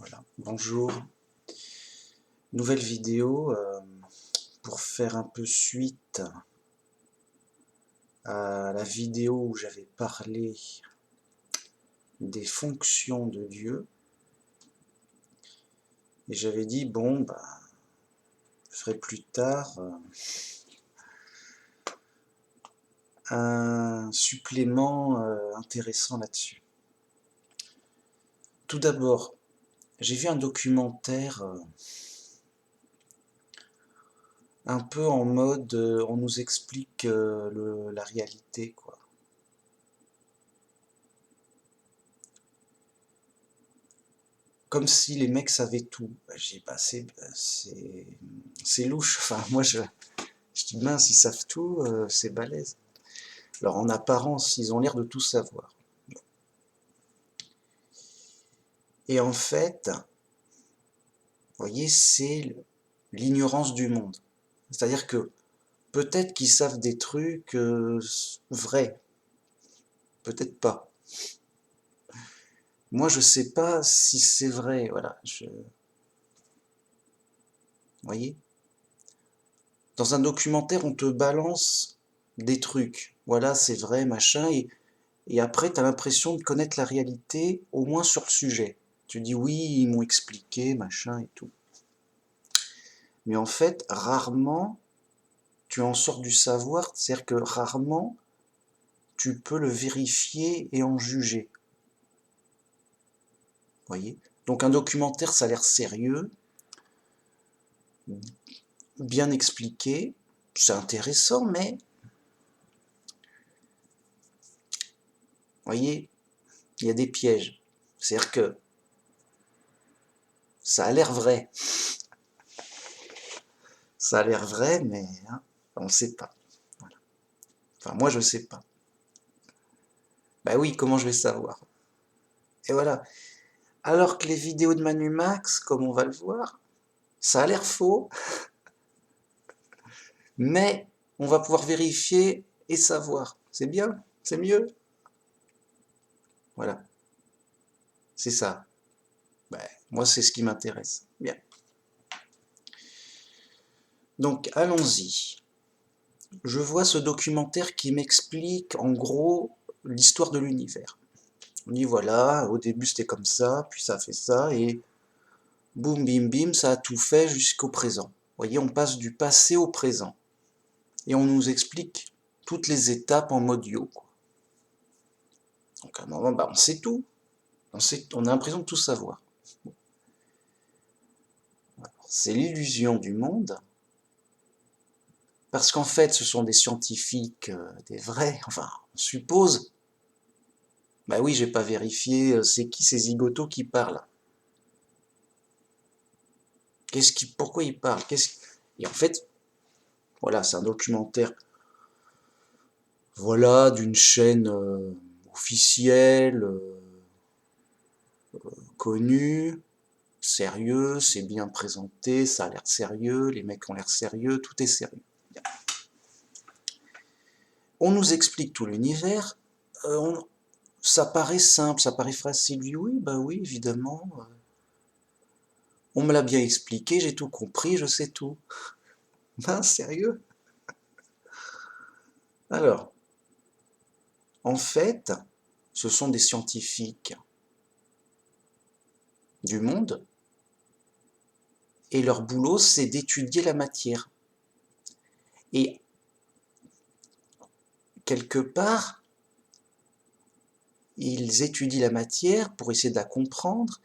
Voilà, bonjour. Nouvelle vidéo pour faire un peu suite à la vidéo où j'avais parlé des fonctions de Dieu. Et j'avais dit, bon, je ferai plus tard un supplément intéressant là-dessus. Tout d'abord, j'ai vu un documentaire un peu en mode on nous explique la réalité, quoi. Comme si les mecs savaient tout. J'ai dit, c'est louche. Enfin, moi, je dis, mince, ils savent tout, c'est balèze. Alors, en apparence, ils ont l'air de tout savoir. Et en fait, vous voyez, c'est l'ignorance du monde. C'est-à-dire que peut-être qu'ils savent des trucs vrais, peut-être pas. Moi, je sais pas si c'est vrai, voilà. Vous voyez? Dans un documentaire, on te balance des trucs. Voilà, c'est vrai, machin, et après, tu as l'impression de connaître la réalité, au moins sur le sujet. Tu dis oui, ils m'ont expliqué, machin et tout. Mais en fait, rarement, tu en sors du savoir, c'est-à-dire que rarement, tu peux le vérifier et en juger. Voyez? Donc un documentaire, ça a l'air sérieux, bien expliqué, c'est intéressant, mais, voyez, il y a des pièges. C'est-à-dire que ça a l'air vrai. Ça a l'air vrai, mais on ne sait pas. Voilà. Enfin, moi, je ne sais pas. Bah oui, comment je vais savoir? Et voilà. Alors que les vidéos de Manu Max, comme on va le voir, ça a l'air faux, mais on va pouvoir vérifier et savoir. C'est bien, c'est mieux. Voilà, c'est ça. Ben, moi, c'est ce qui m'intéresse. Bien. Donc, allons-y. Je vois ce documentaire qui m'explique, en gros, l'histoire de l'univers. On dit, voilà, au début, c'était comme ça, puis ça a fait ça, et boum, bim, bim, ça a tout fait jusqu'au présent. Vous voyez, on passe du passé au présent. Et on nous explique toutes les étapes en mode yo, quoi. Donc à un moment, on sait tout. On a l'impression de tout savoir. C'est l'illusion du monde, parce qu'en fait, ce sont des scientifiques, des vrais, enfin, on suppose. Bah oui, j'ai pas vérifié, c'est qui ces zigotos qui parlent? Pourquoi ils parlent? Et en fait, voilà, c'est un documentaire, voilà, d'une chaîne officielle, connue, sérieux, c'est bien présenté, ça a l'air sérieux, les mecs ont l'air sérieux, tout est sérieux. On nous explique tout l'univers, ça paraît simple, ça paraît facile, oui, bah oui, évidemment. On me l'a bien expliqué, j'ai tout compris, je sais tout. Ben, sérieux? Alors, en fait, ce sont des scientifiques du monde, et leur boulot, c'est d'étudier la matière. Et quelque part, ils étudient la matière pour essayer de la comprendre,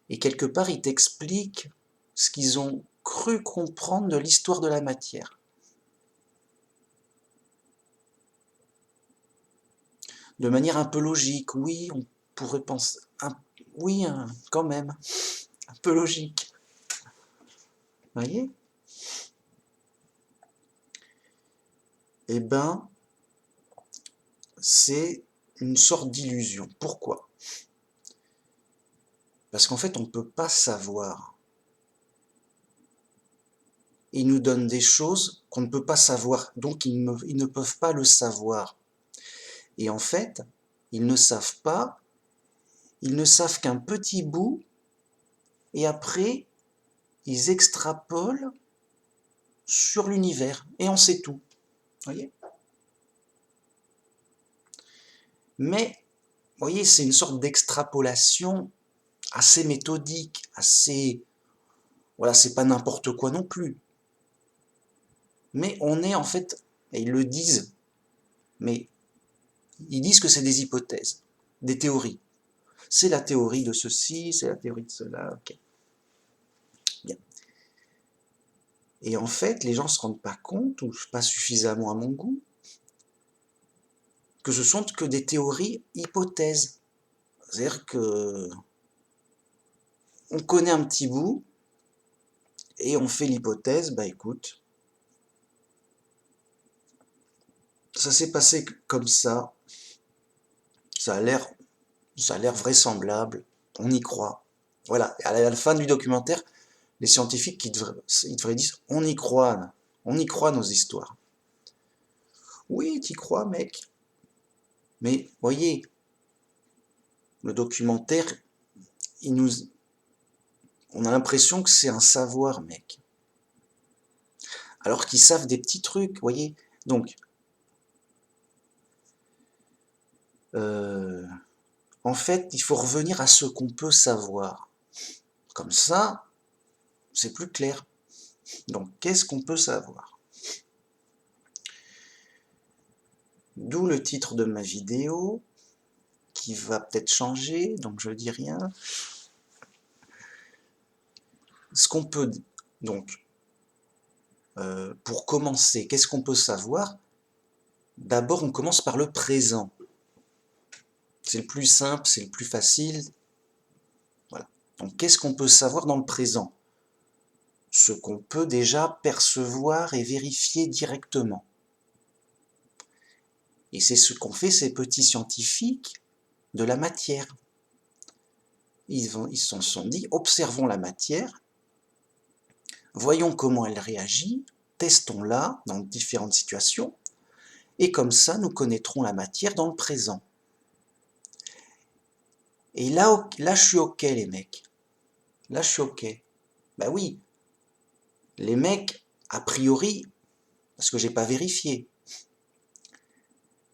et quelque part, ils t'expliquent ce qu'ils ont cru comprendre de l'histoire de la matière. De manière un peu logique, oui, on pourrait penser... oui, quand même, un peu logique. Vous voyez? Eh ben, c'est une sorte d'illusion. Pourquoi? Parce qu'en fait, on ne peut pas savoir. Ils nous donnent des choses qu'on ne peut pas savoir, donc ils ne peuvent pas le savoir. Et en fait, ils ne savent pas, ils ne savent qu'un petit bout et après, ils extrapolent sur l'univers, et on sait tout. Voyez? Mais, vous voyez, c'est une sorte d'extrapolation assez méthodique, assez... Voilà, c'est pas n'importe quoi non plus. Mais on est en fait, et ils le disent, mais ils disent que c'est des hypothèses, des théories. C'est la théorie de ceci, c'est la théorie de cela, ok. Bien. Et en fait, les gens ne se rendent pas compte, ou pas suffisamment à mon goût, que ce sont que des théories hypothèses. C'est-à-dire que on connaît un petit bout, et on fait l'hypothèse, bah écoute, ça s'est passé comme ça a l'air vraisemblable, on y croit. Voilà, à la fin du documentaire, les scientifiques ils devraient dire on y croit nos histoires. Oui, t'y crois, mec. Mais voyez, le documentaire, on a l'impression que c'est un savoir, mec. Alors qu'ils savent des petits trucs, voyez. Donc, en fait, il faut revenir à ce qu'on peut savoir. Comme ça, c'est plus clair. Donc, qu'est-ce qu'on peut savoir? D'où le titre de ma vidéo, qui va peut-être changer, donc je dis rien. Ce qu'on peut, donc, pour commencer, qu'est-ce qu'on peut savoir? D'abord, on commence par le présent. C'est le plus simple, c'est le plus facile. Voilà. Donc, qu'est-ce qu'on peut savoir dans le présent? Ce qu'on peut déjà percevoir et vérifier directement. Et c'est ce qu'ont fait ces petits scientifiques de la matière. Ils se sont dit, observons la matière, voyons comment elle réagit, testons-la dans différentes situations, et comme ça, nous connaîtrons la matière dans le présent. Et là, je suis OK, les mecs. Là, je suis OK. Ben oui, les mecs, a priori, parce que j'ai pas vérifié,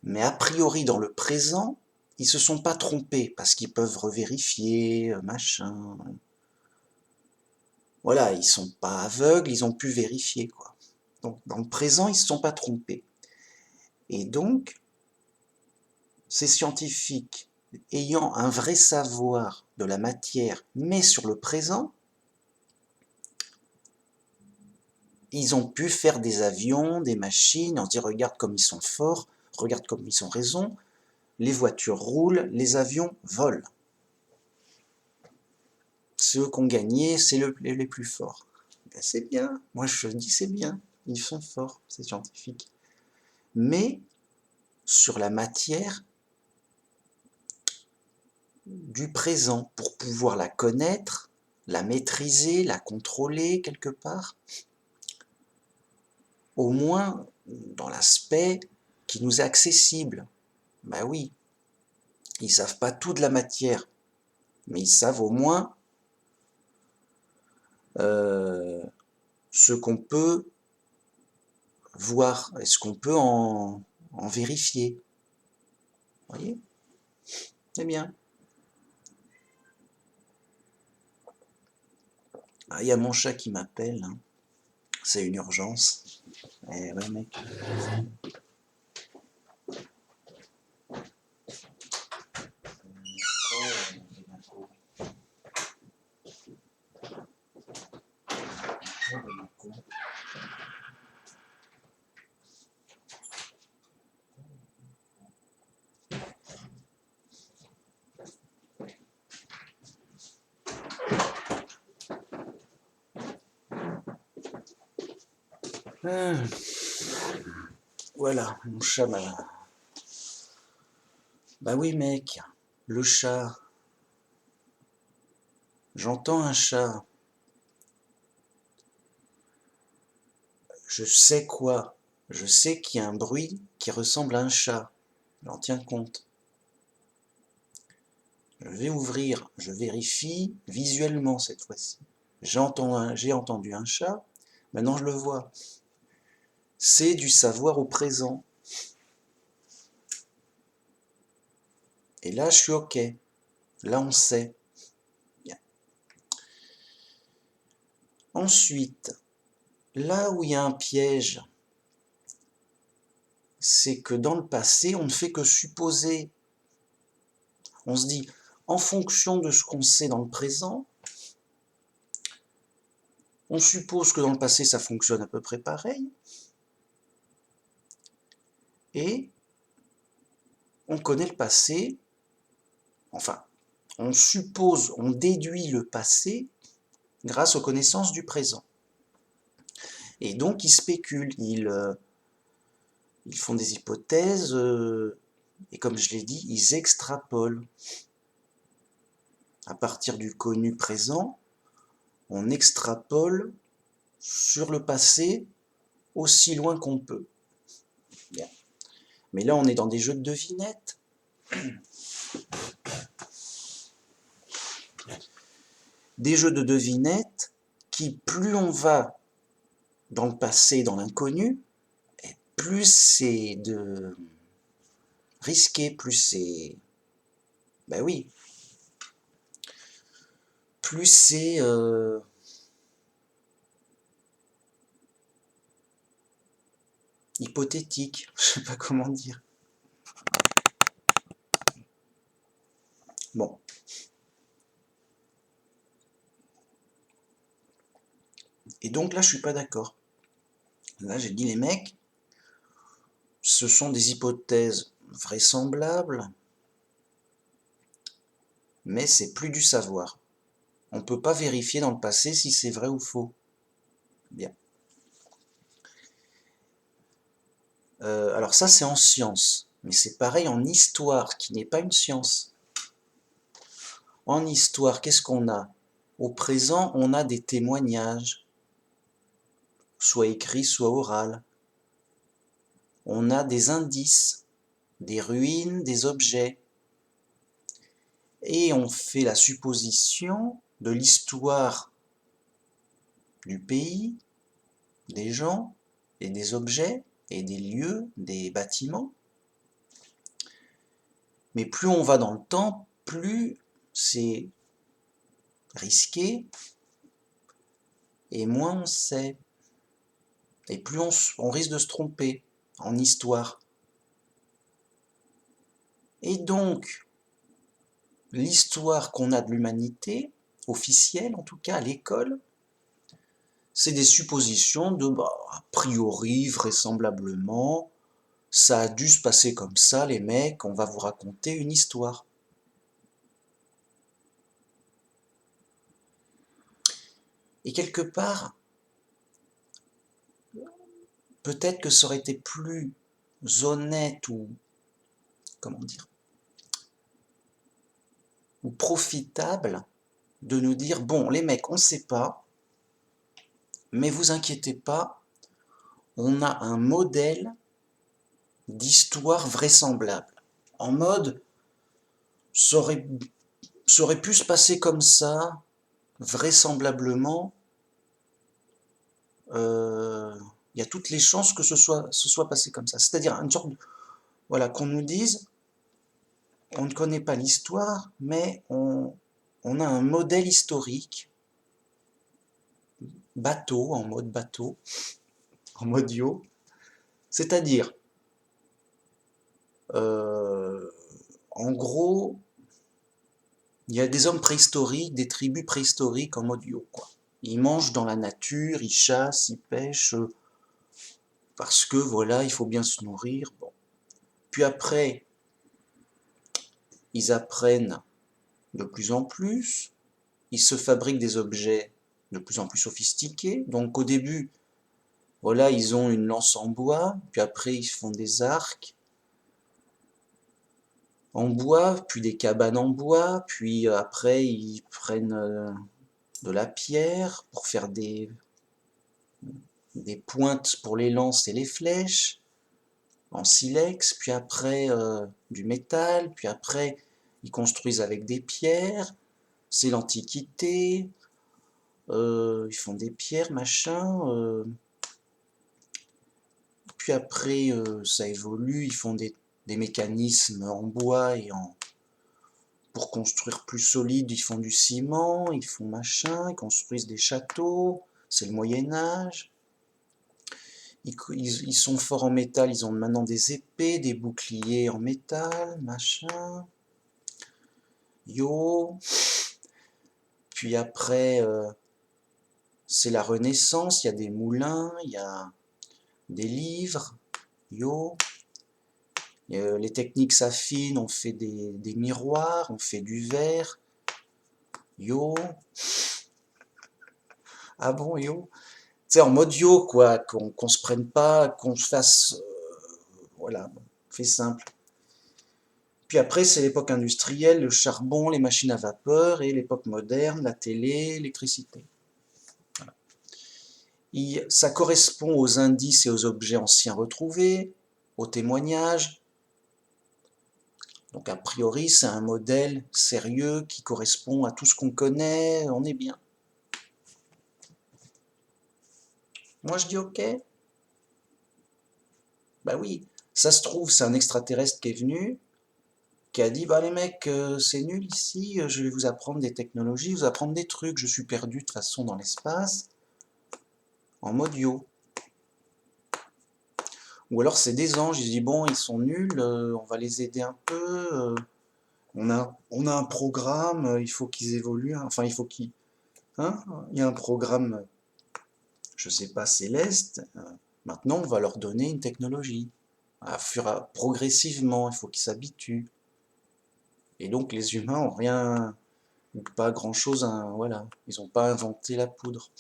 mais a priori, dans le présent, ils se sont pas trompés, parce qu'ils peuvent revérifier, machin. Voilà, ils sont pas aveugles, ils ont pu vérifier, quoi. Donc, dans le présent, ils se sont pas trompés. Et donc, ces scientifiques, ayant un vrai savoir de la matière, mais sur le présent, ils ont pu faire des avions, des machines, on se dit regarde comme ils sont forts, regarde comme ils ont raison, les voitures roulent, les avions volent. Ceux qui ont gagné, c'est les plus forts. Ben c'est bien, moi je dis c'est bien, ils sont forts, ces scientifiques. Mais sur la matière du présent, pour pouvoir la connaître, la maîtriser, la contrôler quelque part, au moins dans l'aspect qui nous est accessible. Ben oui, ils ne savent pas tout de la matière, mais ils savent au moins ce qu'on peut voir et ce qu'on peut en vérifier. Vous voyez? C'est bien. Ah, il y a mon chat qui m'appelle, hein. C'est une urgence. Eh ouais, mec. Ah, voilà, mon chat m'a... Bah oui, mec, le chat. J'entends un chat. Je sais quoi? Je sais qu'il y a un bruit qui ressemble à un chat. J'en tiens compte. Je vais ouvrir, je vérifie visuellement cette fois-ci. J'ai entendu un chat, maintenant je le vois. C'est du savoir au présent. Et là, je suis OK. Là, on sait. Bien. Ensuite, là où il y a un piège, c'est que dans le passé, on ne fait que supposer. On se dit, en fonction de ce qu'on sait dans le présent, on suppose que dans le passé, ça fonctionne à peu près pareil. Et on connaît le passé, enfin, on suppose, on déduit le passé grâce aux connaissances du présent. Et donc, ils spéculent, ils font des hypothèses, et comme je l'ai dit, ils extrapolent. À partir du connu présent, on extrapole sur le passé aussi loin qu'on peut. Bien. Mais là, on est dans des jeux de devinettes. Des jeux de devinettes qui, plus on va dans le passé, dans l'inconnu, plus c'est de risqué, plus c'est... Ben oui. Plus c'est... hypothétique, je sais pas comment dire. Bon. Et donc là, je suis pas d'accord. Là, j'ai dit les mecs, ce sont des hypothèses vraisemblables, mais c'est plus du savoir. On ne peut pas vérifier dans le passé si c'est vrai ou faux. Bien. Alors ça, c'est en science, mais c'est pareil en histoire, qui n'est pas une science. En histoire, qu'est-ce qu'on a? Au présent, on a des témoignages, soit écrits, soit oraux. On a des indices, des ruines, des objets. Et on fait la supposition de l'histoire du pays, des gens et des objets et des lieux, des bâtiments. Mais plus on va dans le temps, plus c'est risqué et moins on sait. Et plus on risque de se tromper en histoire. Et donc, l'histoire qu'on a de l'humanité, officielle en tout cas à l'école, c'est des suppositions de, a priori, vraisemblablement, ça a dû se passer comme ça, les mecs, on va vous raconter une histoire. Et quelque part, peut-être que ça aurait été plus honnête ou, comment dire, ou profitable de nous dire, bon, les mecs, on ne sait pas, mais vous inquiétez pas, on a un modèle d'histoire vraisemblable. En mode, ça aurait pu se passer comme ça, vraisemblablement, il y a toutes les chances que ce soit passé comme ça. C'est-à-dire une sorte de, voilà, qu'on nous dise, on ne connaît pas l'histoire, mais on a un modèle historique, bateau, en mode bateau, en mode yo, c'est-à-dire, en gros, il y a des hommes préhistoriques, des tribus préhistoriques en mode yo, quoi. Ils mangent dans la nature, ils chassent, ils pêchent, parce que voilà, il faut bien se nourrir. Bon. Puis après, ils apprennent de plus en plus, ils se fabriquent des objets de plus en plus sophistiqués. Donc au début, voilà, ils ont une lance en bois, puis après ils font des arcs en bois, puis des cabanes en bois, puis après ils prennent de la pierre pour faire des pointes pour les lances et les flèches, en silex, puis après du métal, puis après Ils construisent avec des pierres, c'est l'Antiquité, ils font des pierres, machin. Puis après, ça évolue, ils font des mécanismes en bois et pour construire plus solide, ils font du ciment, ils font machin, ils construisent des châteaux, c'est le Moyen-Âge. Ils sont forts en métal, ils ont maintenant des épées, des boucliers en métal, machin. Yo. Puis après, c'est la Renaissance, il y a des moulins, il y a des livres. Yo. Les techniques s'affinent, on fait des miroirs, on fait du verre. Yo. Ah bon, yo? Tu sais, en mode yo, quoi, qu'on se prenne pas, qu'on se fasse. Voilà, fait simple. Puis après, c'est l'époque industrielle, le charbon, les machines à vapeur, et l'époque moderne, la télé, l'électricité. Ça correspond aux indices et aux objets anciens retrouvés, aux témoignages. Donc a priori, c'est un modèle sérieux qui correspond à tout ce qu'on connaît, on est bien. Moi je dis ok. Bah oui, ça se trouve, c'est un extraterrestre qui est venu, qui a dit, bah les mecs, c'est nul ici, je vais vous apprendre des technologies, vous apprendre des trucs, je suis perdu de toute façon dans l'espace, en mode yo. Ou alors c'est des anges, ils disent, bon, ils sont nuls, on va les aider un peu, on a un programme, il faut qu'ils évoluent, hein, enfin il faut qu'ils... Hein, il y a un programme, je sais pas, céleste, maintenant on va leur donner une technologie. Progressivement, il faut qu'ils s'habituent. Et donc les humains ont rien, pas grand-chose, voilà, ils n'ont pas inventé la poudre.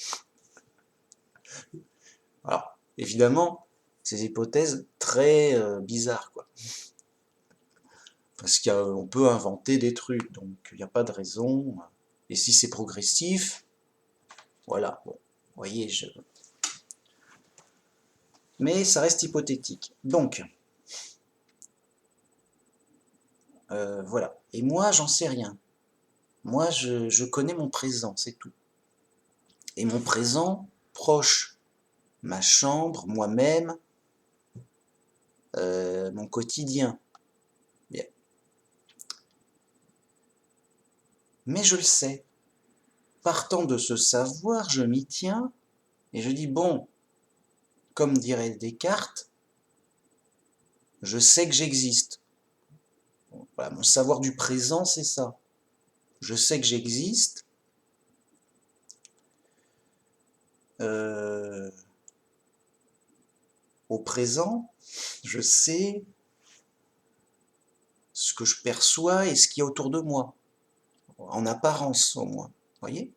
Alors, évidemment, ces hypothèses très bizarres, quoi. Parce qu'on peut inventer des trucs, donc il n'y a pas de raison. Et si c'est progressif, voilà, bon, vous voyez, mais ça reste hypothétique. Donc, voilà. Et moi, j'en sais rien. Moi, je connais mon présent, c'est tout. Et mon présent, proche, ma chambre, moi-même, mon quotidien. Bien. Mais je le sais. Partant de ce savoir, je m'y tiens, et je dis, bon, comme dirait Descartes, je sais que j'existe. Voilà, mon savoir du présent, c'est ça. Je sais que j'existe. Euh, Au présent, je sais ce que je perçois et ce qu'il y a autour de moi. En apparence, au moins. Voyez?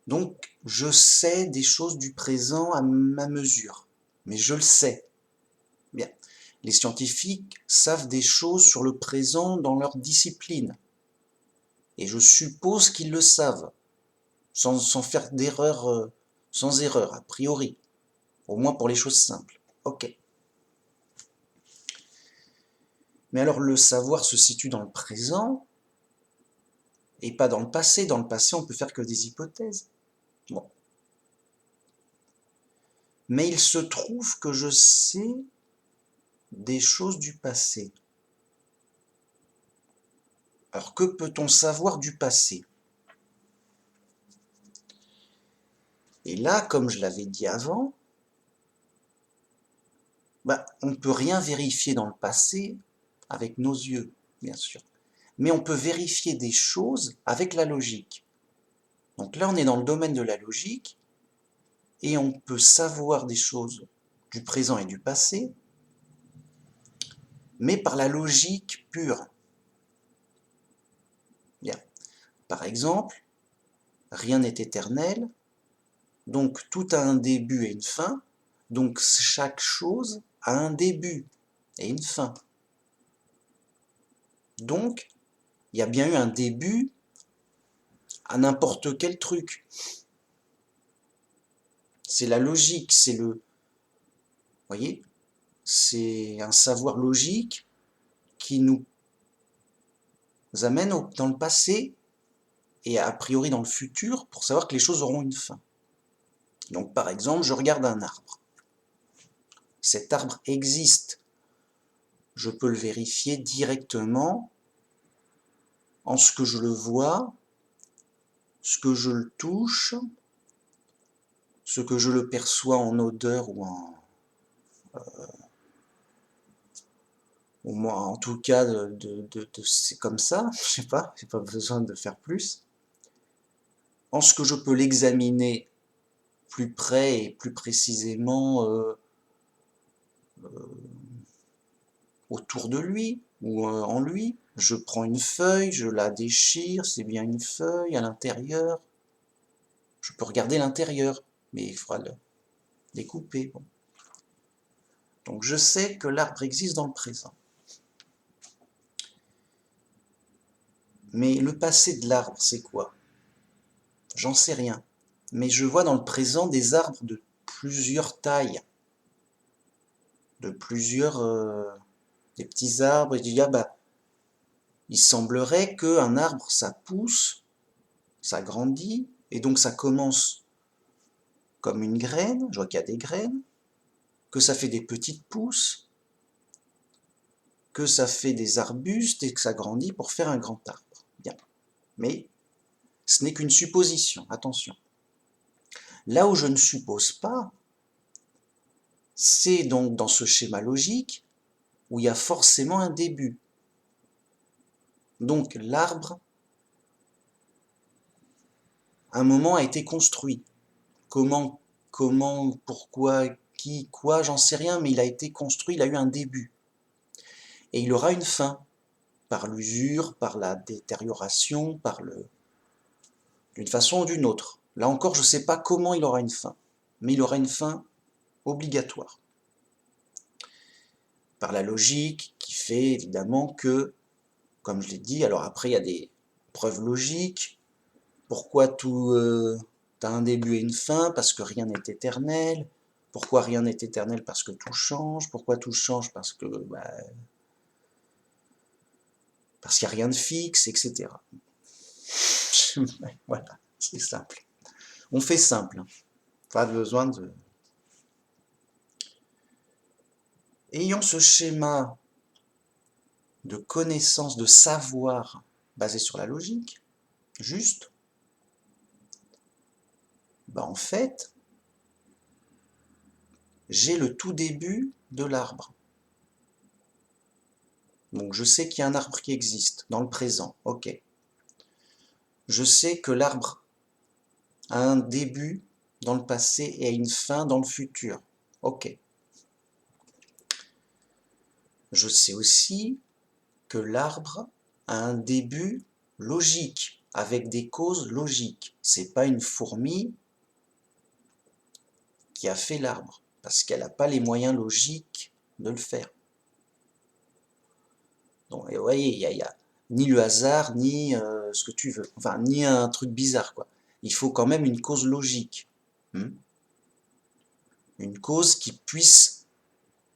Donc, je sais des choses du présent à ma mesure. Mais je le sais. Bien. Les scientifiques savent des choses sur le présent dans leur discipline. Et je suppose qu'ils le savent, sans faire d'erreur, sans erreur, a priori. Au moins pour les choses simples. Ok. Mais alors le savoir se situe dans le présent et pas dans le passé. Dans le passé, on peut faire que des hypothèses. Bon. Mais il se trouve que je sais des choses du passé. Alors que peut-on savoir du passé? Et là, comme je l'avais dit avant, on ne peut rien vérifier dans le passé avec nos yeux, bien sûr. Mais on peut vérifier des choses avec la logique. Donc là, on est dans le domaine de la logique, et on peut savoir des choses du présent et du passé, mais par la logique pure. Bien. Par exemple, rien n'est éternel, donc tout a un début et une fin, donc chaque chose a un début et une fin. Donc, il y a bien eu un début à n'importe quel truc. C'est la logique, c'est le... Voyez? c'est un savoir logique qui nous amène dans le passé et a priori dans le futur pour savoir que les choses auront une fin. Donc par exemple, je regarde un arbre. Cet arbre existe. Je peux le vérifier directement en ce que je le vois, ce que je le touche, ce que je le perçois en odeur ou en tout cas, c'est comme ça, je sais pas, j'ai pas besoin de faire plus. En ce que je peux l'examiner plus près et plus précisément autour de lui ou en lui. Je prends une feuille, je la déchire, c'est bien une feuille à l'intérieur. Je peux regarder l'intérieur, mais il faudra le découper. Bon. Donc je sais que l'arbre existe dans le présent. Mais le passé de l'arbre, c'est quoi? J'en sais rien. Mais je vois dans le présent des arbres de plusieurs tailles, de plusieurs des petits arbres. Et je dis, ah bah, il semblerait qu'un arbre, ça pousse, ça grandit, et donc ça commence comme une graine, je vois qu'il y a des graines, que ça fait des petites pousses, que ça fait des arbustes et que ça grandit pour faire un grand arbre. Bien. Mais ce n'est qu'une supposition, attention. Là où je ne suppose pas, c'est donc dans ce schéma logique où il y a forcément un début. Donc l'arbre, à un moment, a été construit. Comment, pourquoi, qui, quoi, j'en sais rien, mais il a été construit, il a eu un début. Et il aura une fin, par l'usure, par la détérioration, d'une façon ou d'une autre. Là encore, je ne sais pas comment il aura une fin, mais il aura une fin obligatoire. Par la logique qui fait évidemment que, comme je l'ai dit, alors après il y a des preuves logiques, pourquoi tout a un début et une fin, parce que rien n'est éternel, pourquoi rien n'est éternel, parce que tout change, pourquoi tout change, parce que parce qu'il n'y a rien de fixe, etc. Voilà, c'est simple. On fait simple, hein. Pas besoin de... Ayant ce schéma de connaissance, de savoir basé sur la logique, juste, en fait, j'ai le tout début de l'arbre. Donc je sais qu'il y a un arbre qui existe dans le présent, ok. Je sais que l'arbre a un début dans le passé et a une fin dans le futur, ok. Je sais aussi que l'arbre a un début logique, avec des causes logiques. C'est pas une fourmi qui a fait l'arbre, parce qu'elle n'a pas les moyens logiques de le faire. Donc, vous voyez, il y a ni le hasard, ni ce que tu veux, enfin, ni un truc bizarre, quoi. Il faut quand même une cause logique. Une cause qui puisse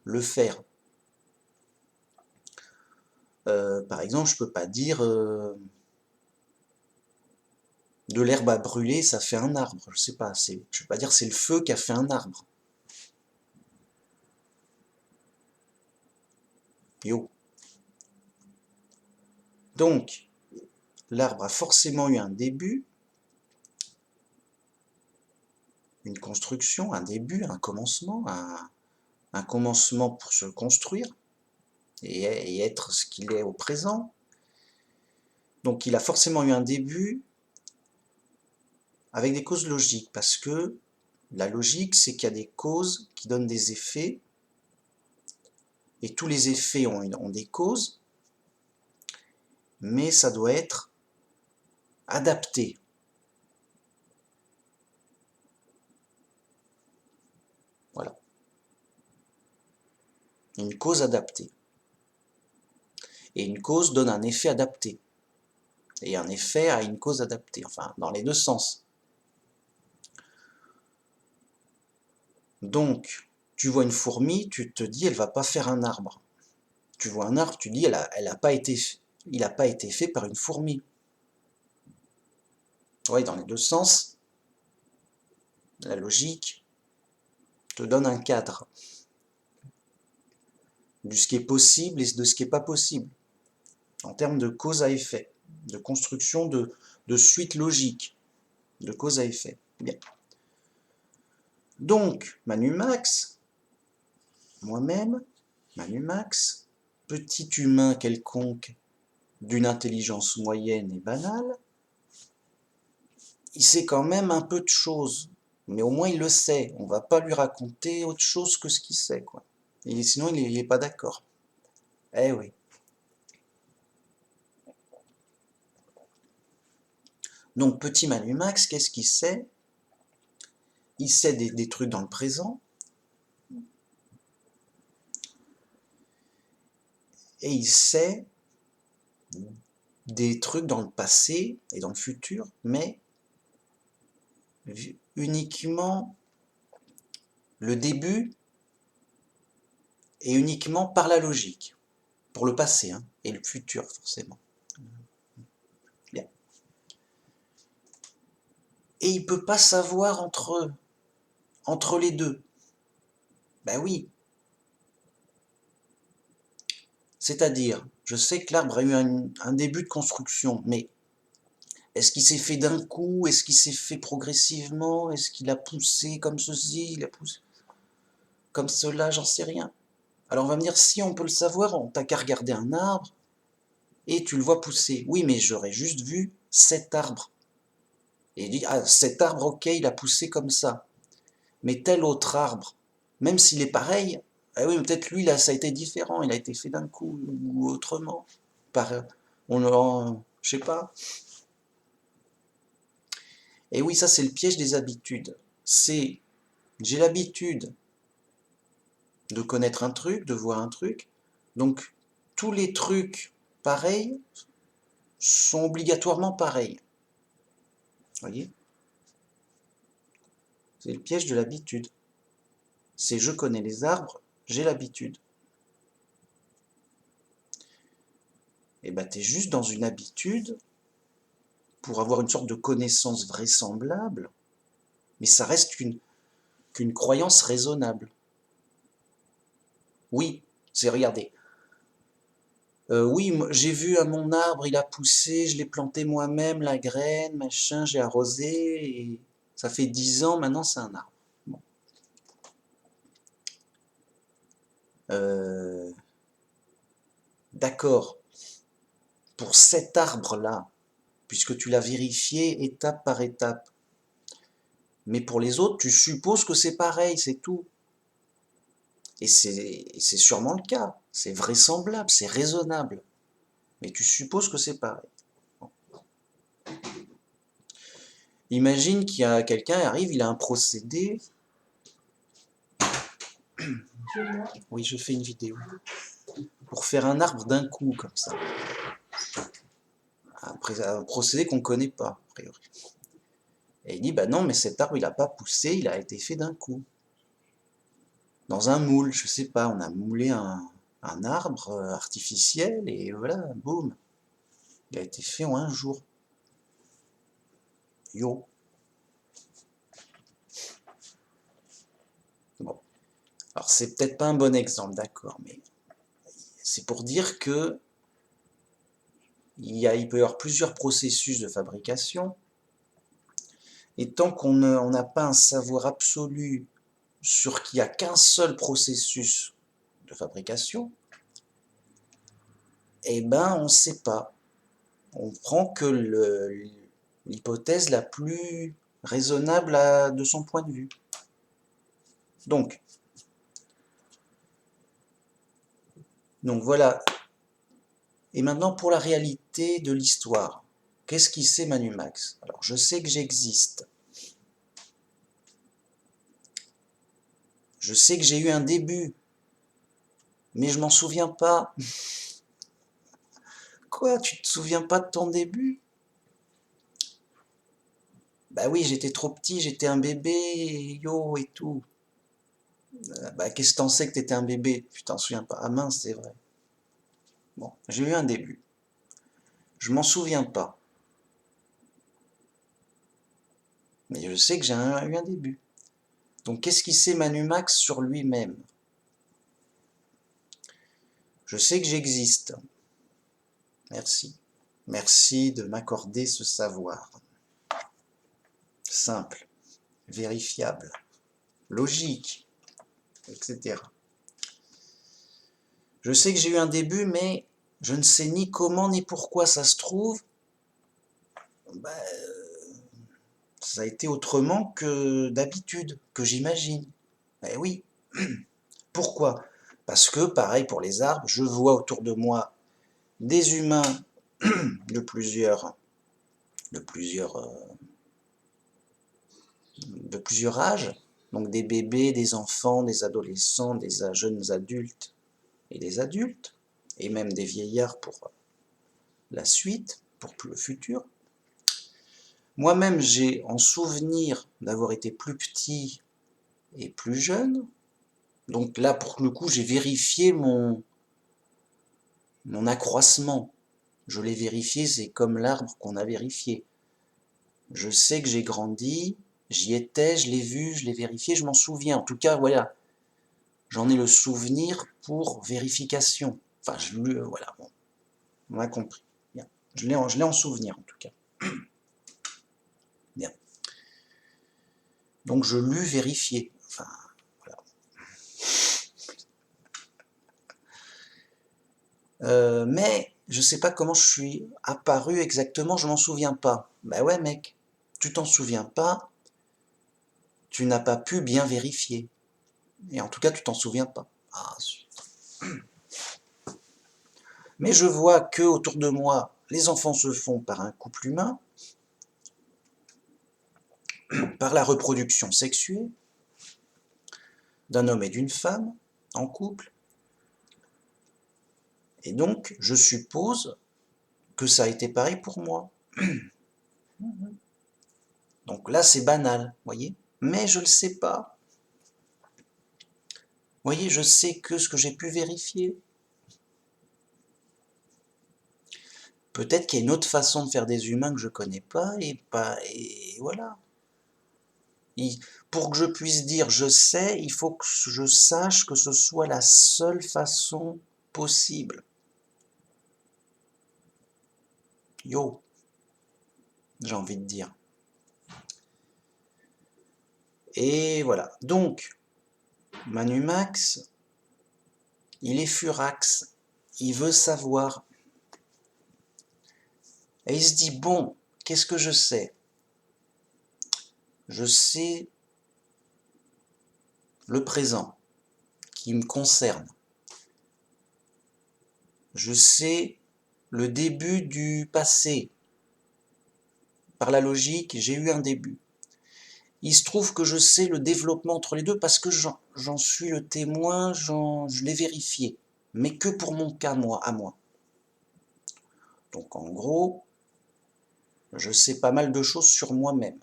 le faire. Par exemple, je peux pas dire de l'herbe à brûler, ça fait un arbre. Je sais pas, je peux pas dire c'est le feu qui a fait un arbre. Yo. Donc, l'arbre a forcément eu un début, une construction, un début, un commencement pour se construire et être ce qu'il est au présent. Donc il a forcément eu un début avec des causes logiques, parce que la logique, c'est qu'il y a des causes qui donnent des effets, et tous les effets ont des causes, mais ça doit être adapté. Voilà. Une cause adaptée. Et une cause donne un effet adapté. Et un effet a une cause adaptée, enfin, dans les deux sens. Donc, Tu vois une fourmi, tu te dis, elle va pas faire un arbre. Tu vois un arbre, tu dis, il n'a pas été fait par une fourmi. Oui, dans les deux sens, la logique te donne un cadre de ce qui est possible et de ce qui n'est pas possible, en termes de cause à effet, de construction de suite logique, de cause à effet. Bien. Donc, Manu Max, moi-même, Manu Max, petit humain quelconque d'une intelligence moyenne et banale, il sait quand même un peu de choses, mais au moins il le sait. On va pas lui raconter autre chose que ce qu'il sait, quoi. Et sinon, il n'est pas d'accord. Eh oui. Donc, petit Manu Max, qu'est-ce qu'il sait? Il sait des trucs dans le présent, et il sait des trucs dans le passé et dans le futur, mais uniquement le début et uniquement par la logique, pour le passé, hein, et le futur forcément. Bien. Et il ne peut pas savoir entre les deux. Ben oui. C'est-à-dire, je sais que l'arbre a eu un début de construction, mais est-ce qu'il s'est fait d'un coup? Est-ce qu'il s'est fait progressivement? Est-ce qu'il a poussé comme ceci? Il a poussé comme cela? J'en sais rien. Alors on va me dire, si on peut le savoir, on t'a qu'à regarder un arbre et tu le vois pousser. Oui, mais j'aurais juste vu cet arbre. Et il dit, ah, cet arbre, ok, il a poussé comme ça. Mais tel autre arbre, même s'il est pareil, ah oui, peut-être lui, là, ça a été différent, il a été fait d'un coup ou autrement. Je sais pas. Et oui, ça, c'est le piège des habitudes. J'ai l'habitude de connaître un truc, de voir un truc, donc tous les trucs pareils sont obligatoirement pareils. Vous voyez? C'est le piège de l'habitude. C'est je connais les arbres, j'ai l'habitude. Et ben, t'es juste dans une habitude pour avoir une sorte de connaissance vraisemblable, mais ça reste qu'une croyance raisonnable. Oui, c'est regardez. Oui, j'ai vu à mon arbre, il a poussé, je l'ai planté moi-même, la graine, machin, j'ai arrosé, et ça fait 10 ans, maintenant c'est un arbre. Bon. D'accord, pour cet arbre-là, puisque tu l'as vérifié étape par étape, mais pour les autres, tu supposes que c'est pareil, c'est tout. Et c'est sûrement le cas, c'est vraisemblable, c'est raisonnable, mais tu supposes que c'est pareil. Bon. Imagine qu'il y a quelqu'un qui arrive, il a un procédé. Oui, je fais une vidéo. Pour faire un arbre d'un coup, comme ça. Un procédé qu'on ne connaît pas, a priori. Et il dit, bah non, mais cet arbre, il n'a pas poussé, il a été fait d'un coup. Dans un moule, je sais pas, on a moulé un arbre artificiel, et voilà, boum. Il a été fait en un jour. Yo. Bon. Alors, c'est peut-être pas un bon exemple, d'accord, mais c'est pour dire que il peut y avoir plusieurs processus de fabrication, et tant qu'on n'a pas un savoir absolu sur qu'il n'y a qu'un seul processus de fabrication, eh ben on ne sait pas. On prend que l'hypothèse la plus raisonnable de son point de vue. Donc voilà. Et maintenant pour la réalité de l'histoire. Qu'est-ce qu'il sait Manu Max? Alors je sais que j'existe. Je sais que j'ai eu un début. Mais je m'en souviens pas. Quoi, tu te souviens pas de ton début? Bah oui, j'étais trop petit, j'étais un bébé, yo et tout. Bah, qu'est-ce que t'en sais que t'étais un bébé? Tu t'en souviens pas? Ah mince, c'est vrai. Bon, j'ai eu un début. Je m'en souviens pas. Mais je sais que j'ai eu un début. Donc qu'est-ce qu'il sait Manumax sur lui-même? Je sais que j'existe. Merci. Merci de m'accorder ce savoir. Simple, vérifiable, logique, etc. Je sais que j'ai eu un début, mais je ne sais ni comment ni pourquoi ça se trouve. Bah, ça a été autrement que d'habitude, que j'imagine. Eh oui. Pourquoi? Parce que, pareil pour les arbres, je vois autour de moi des humains de plusieurs, de plusieurs, de plusieurs âges, donc des bébés, des enfants, des adolescents, des jeunes adultes et des adultes, et même des vieillards pour la suite, pour le futur. Moi-même, j'ai en souvenir d'avoir été plus petit et plus jeune, donc là, pour le coup, j'ai vérifié mon accroissement. Je l'ai vérifié, c'est comme l'arbre qu'on a vérifié. Je sais que j'ai grandi, j'y étais, je l'ai vu, je l'ai vérifié, je m'en souviens. En tout cas, voilà, j'en ai le souvenir pour vérification. Enfin, voilà, bon, on a compris. Bien. Je l'ai en souvenir, en tout cas. Bien. Donc, je l'ai vérifié. Enfin, voilà. Mais, je sais pas comment je suis apparu exactement, je m'en souviens pas. Bah ouais, mec, tu t'en souviens pas, tu n'as pas pu bien vérifier. Et en tout cas, tu t'en souviens pas. Ah, mais je vois que autour de moi, les enfants se font par un couple humain, par la reproduction sexuée d'un homme et d'une femme en couple. Et donc, je suppose que ça a été pareil pour moi. Donc là, c'est banal, voyez. Mais je ne le sais pas. Voyez, je sais que ce que j'ai pu vérifier. Peut-être qu'il y a une autre façon de faire des humains que je ne connais pas, et voilà. Pour que je puisse dire je sais, il faut que je sache que ce soit la seule façon possible. Yo, j'ai envie de dire. Et voilà. Donc, Manumax, il est furax. Il veut savoir. Et il se dit, bon, qu'est-ce que je sais? Je sais le présent qui me concerne. Je sais le début du passé. Par la logique, j'ai eu un début. Il se trouve que je sais le développement entre les deux parce que j'en suis le témoin, je l'ai vérifié. Mais que pour mon cas, moi, à moi. Donc en gros, je sais pas mal de choses sur moi-même.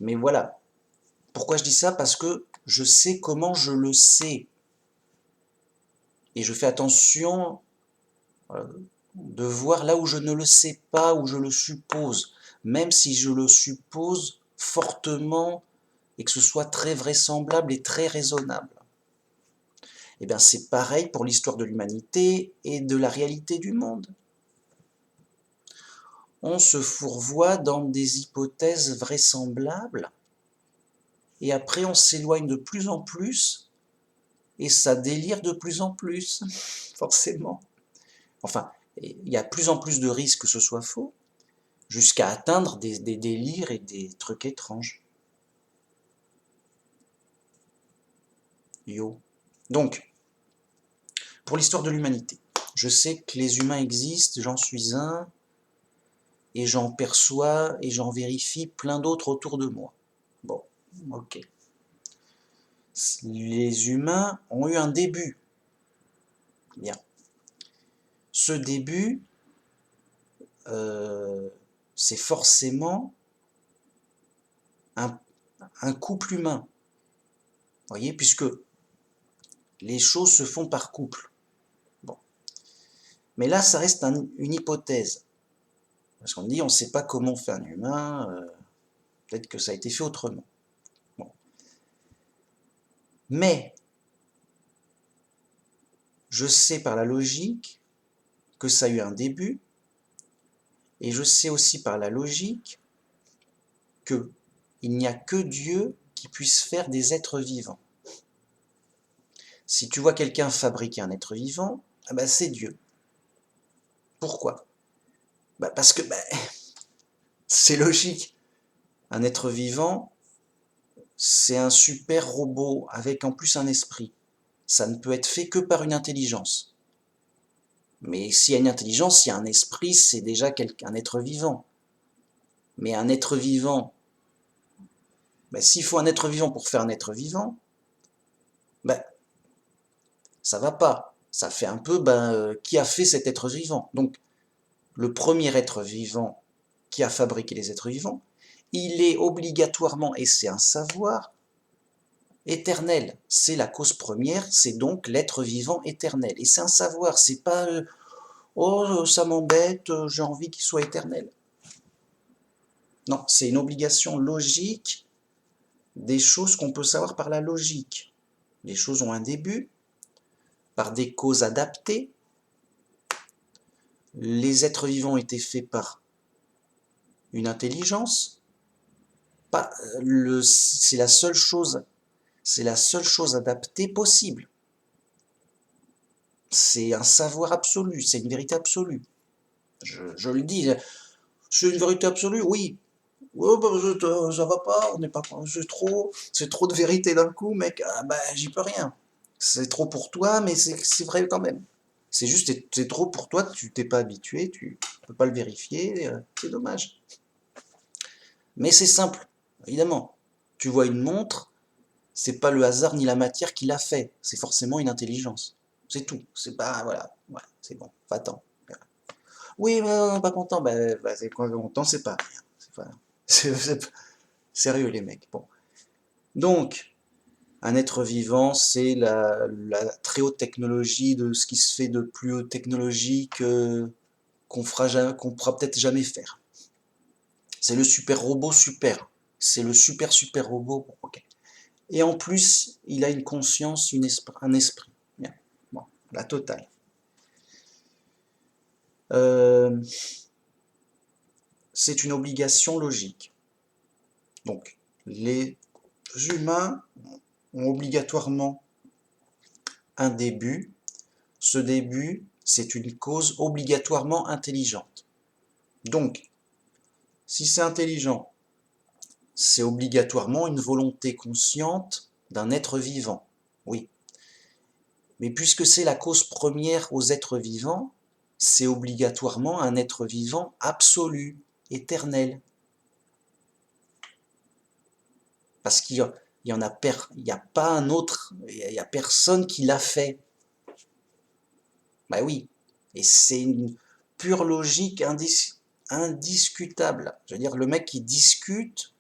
Mais voilà. Pourquoi je dis ça? Parce que je sais comment je le sais. Et je fais attention de voir là où je ne le sais pas, où je le suppose. Même si je le suppose fortement et que ce soit très vraisemblable et très raisonnable. Eh bien, c'est pareil pour l'histoire de l'humanité et de la réalité du monde. On se fourvoie dans des hypothèses vraisemblables et après on s'éloigne de plus en plus et ça délire de plus en plus, forcément. Enfin, il y a plus en plus de risques que ce soit faux, jusqu'à atteindre des délires et des trucs étranges. Yo. Donc, pour l'histoire de l'humanité, je sais que les humains existent, j'en suis un, et j'en perçois et j'en vérifie plein d'autres autour de moi. Bon, ok. Les humains ont eu un début. Bien. Ce début, c'est forcément un couple humain. voyez, puisque les choses se font par couple. Bon. Mais là, ça reste une hypothèse. Parce qu'on dit, on ne sait pas comment on fait un humain, peut-être que ça a été fait autrement. Bon. Mais, je sais par la logique que ça a eu un début, et je sais aussi par la logique qu'il n'y a que Dieu qui puisse faire des êtres vivants. Si tu vois quelqu'un fabriquer un être vivant, ah ben c'est Dieu. Pourquoi? Parce que c'est logique. Un être vivant, c'est un super robot avec en plus un esprit. Ça ne peut être fait que par une intelligence. Mais s'il y a une intelligence, s'il y a un esprit, c'est déjà un être vivant. Mais un être vivant, s'il faut un être vivant pour faire un être vivant, ça va pas. Ça fait un peu, qui a fait cet être vivant? Donc, le premier être vivant qui a fabriqué les êtres vivants, il est obligatoirement, et c'est un savoir, éternel. C'est la cause première, c'est donc l'être vivant éternel. Et c'est un savoir, c'est pas oh, ça m'embête, j'ai envie qu'il soit éternel. Non, c'est une obligation logique des choses qu'on peut savoir par la logique. Les choses ont un début, par des causes adaptées. Les êtres vivants ont été faits par une intelligence. C'est la seule chose adaptée possible. C'est un savoir absolu, c'est une vérité absolue. Je le dis, c'est une vérité absolue, oui. Ouais, ça va pas, on n'est pas, c'est trop de vérité d'un coup, mec. Ah, j'y peux rien. C'est trop pour toi, mais c'est vrai quand même. C'est juste, c'est trop pour toi, tu t'es pas habitué, tu peux pas le vérifier, c'est dommage. Mais c'est simple, évidemment. Tu vois une montre, c'est pas le hasard ni la matière qui l'a fait, c'est forcément une intelligence. C'est tout. C'est pas, voilà, ouais, c'est bon, va-t'en. Oui, mais pas content, c'est quoi content, c'est pas rien. C'est sérieux les mecs. Bon. Donc, un être vivant, c'est la très haute technologie de ce qui se fait de plus haute technologie qu'on pourra peut-être jamais faire. C'est le super robot super. C'est le super super robot. Bon, ok. Et en plus, il a une conscience, un esprit. Bien. Bon, la totale. C'est une obligation logique. Donc, les humains ont obligatoirement un début. Ce début, c'est une cause obligatoirement intelligente. Donc, si c'est intelligent, c'est obligatoirement une volonté consciente d'un être vivant. Oui. Mais puisque c'est la cause première aux êtres vivants, c'est obligatoirement un être vivant absolu, éternel. Parce qu'il y en a, il n'y a pas un autre, il n'y a personne qui l'a fait. Bah oui. Et c'est une pure logique indiscutable. Je veux dire, le mec qui discute,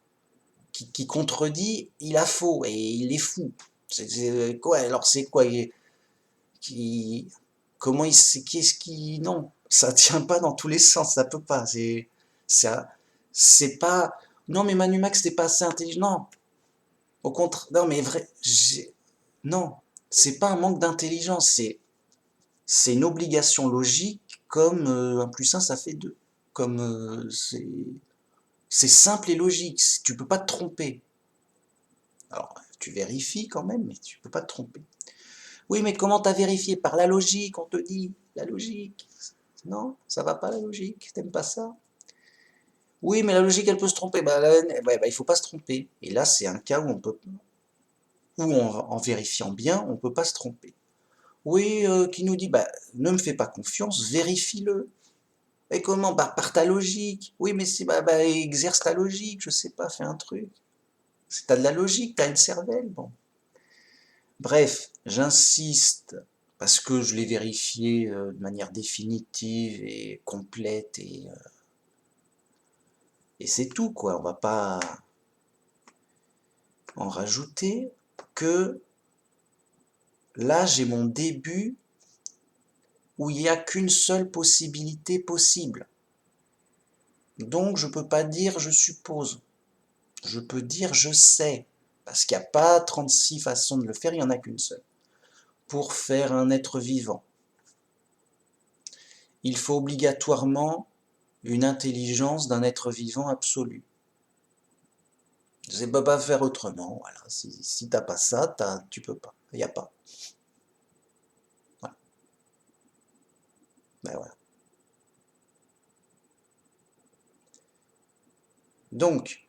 qui contredit, il a faux et il est fou. C'est quoi? Alors c'est quoi? Comment qu'est-ce qui, non, ça tient pas dans tous les sens, ça peut pas. C'est pas. Non, mais Manu Max, t'es pas assez intelligent. Non, au contraire. Non, mais vrai. Non, c'est pas un manque d'intelligence. C'est une obligation logique. Comme 1 plus 1, ça fait 2. Comme c'est simple et logique. Tu peux pas te tromper. Alors, tu vérifies quand même, mais tu peux pas te tromper. Oui, mais comment t'as vérifié? Par la logique, on te dit. La logique. Non, ça va pas la logique. T'aimes pas ça? Oui, mais la logique, elle peut se tromper. Il faut pas se tromper. Et là, c'est un cas où on peut, en vérifiant bien, on peut pas se tromper. Oui, qui nous dit, ne me fais pas confiance, vérifie-le. Et comment? Par ta logique. Oui, mais si, exerce ta logique, je sais pas, fais un truc. T'as de la logique, t'as une cervelle, bon. Bref, j'insiste parce que je l'ai vérifié de manière définitive et complète et c'est tout quoi. On va pas en rajouter. que là, j'ai mon début où il n'y a qu'une seule possibilité possible. Donc, je ne peux pas dire je suppose. Je peux dire je sais. Parce qu'il n'y a pas 36 façons de le faire, il n'y en a qu'une seule. Pour faire un être vivant, il faut obligatoirement une intelligence d'un être vivant absolu. Je ne peux pas faire autrement. Voilà. Si tu n'as pas ça, tu peux pas. Il n'y a pas. Voilà. Ben voilà. Donc,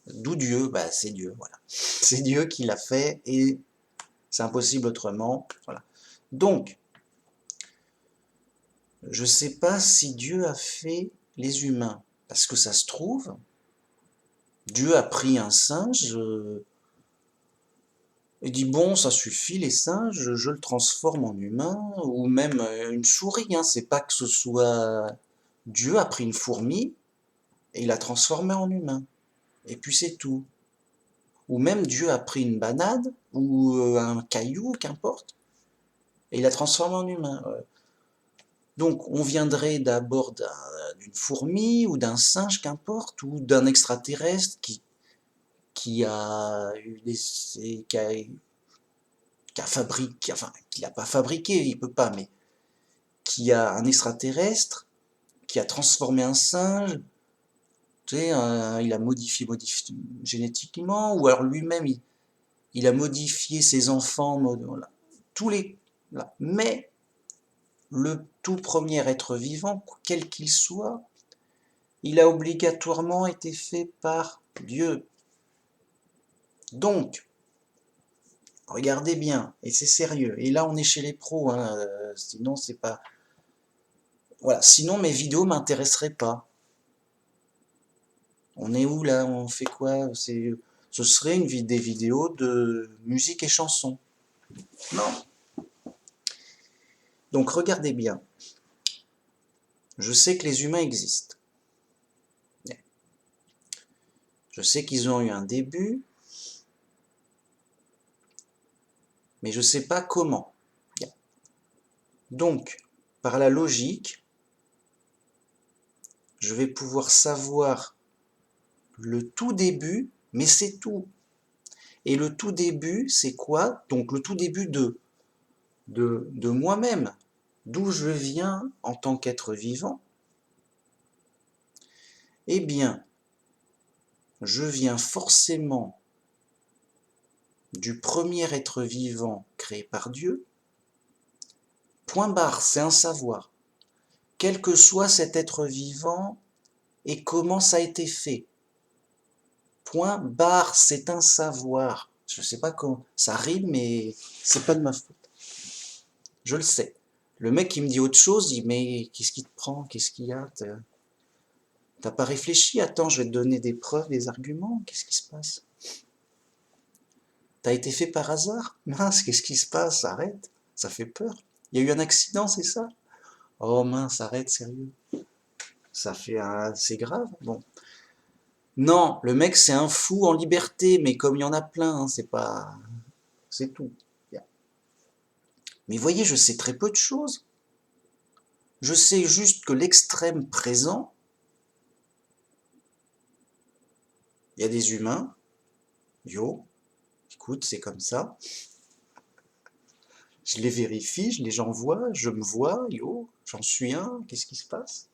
d'où Dieu? Ben, c'est Dieu. Voilà. C'est Dieu qui l'a fait et c'est impossible autrement. Voilà. Donc, je ne sais pas si Dieu a fait les humains. Parce que ça se trouve, Dieu a pris un singe et dit bon, ça suffit les singes, je le transforme en humain, ou même une souris. Hein. C'est pas que ce soit Dieu a pris une fourmi et il l'a transformée en humain. Et puis c'est tout. Ou même Dieu a pris une banane ou un caillou, qu'importe, et il l'a transformé en humain. Donc on viendrait d'abord d'une fourmi ou d'un singe, qu'importe, ou d'un extraterrestre qui a eu qui a fabriqué, enfin, qui l'a pas fabriqué, il peut pas, mais qui a un extraterrestre, qui a transformé un singe, tu sais, il a modifié génétiquement, ou alors lui-même, il a modifié ses enfants, voilà. Tous les, voilà. Mais le tout premier être vivant, quel qu'il soit, il a obligatoirement été fait par Dieu. Donc, regardez bien, et c'est sérieux. Et là, on est chez les pros, hein, sinon c'est pas. Voilà, sinon mes vidéos m'intéresseraient pas. On est où là? On fait quoi? Ce serait des vidéos de musique et chansons. Non. Donc regardez bien. Je sais que les humains existent. Je sais qu'ils ont eu un début, mais je ne sais pas comment. Donc, par la logique, je vais pouvoir savoir le tout début, mais c'est tout. Et le tout début, c'est quoi? Donc le tout début de moi-même, d'où je viens en tant qu'être vivant. Eh bien, je viens forcément du premier être vivant créé par Dieu. Point barre, c'est un savoir. Quel que soit cet être vivant et comment ça a été fait. Point barre, c'est un savoir. Je ne sais pas comment ça rime, mais c'est pas de ma faute. Je le sais. Le mec qui me dit autre chose, dit mais qu'est-ce qui te prend? Qu'est-ce qu'il y a? T'as pas réfléchi? Attends, je vais te donner des preuves, des arguments. Qu'est-ce qui se passe? T'as été fait par hasard? Mince, qu'est-ce qui se passe? Arrête, ça fait peur. Il y a eu un accident, c'est ça? Oh mince, arrête, sérieux. Ça fait c'est grave. Bon. Non, le mec c'est un fou en liberté, mais comme il y en a plein, hein, c'est pas. C'est tout. Mais voyez, je sais très peu de choses. Je sais juste que l'extrême présent, il y a des humains. Yo, écoute, c'est comme ça. Je les vérifie, je les envoie, je me vois, yo, j'en suis un, qu'est-ce qui se passe?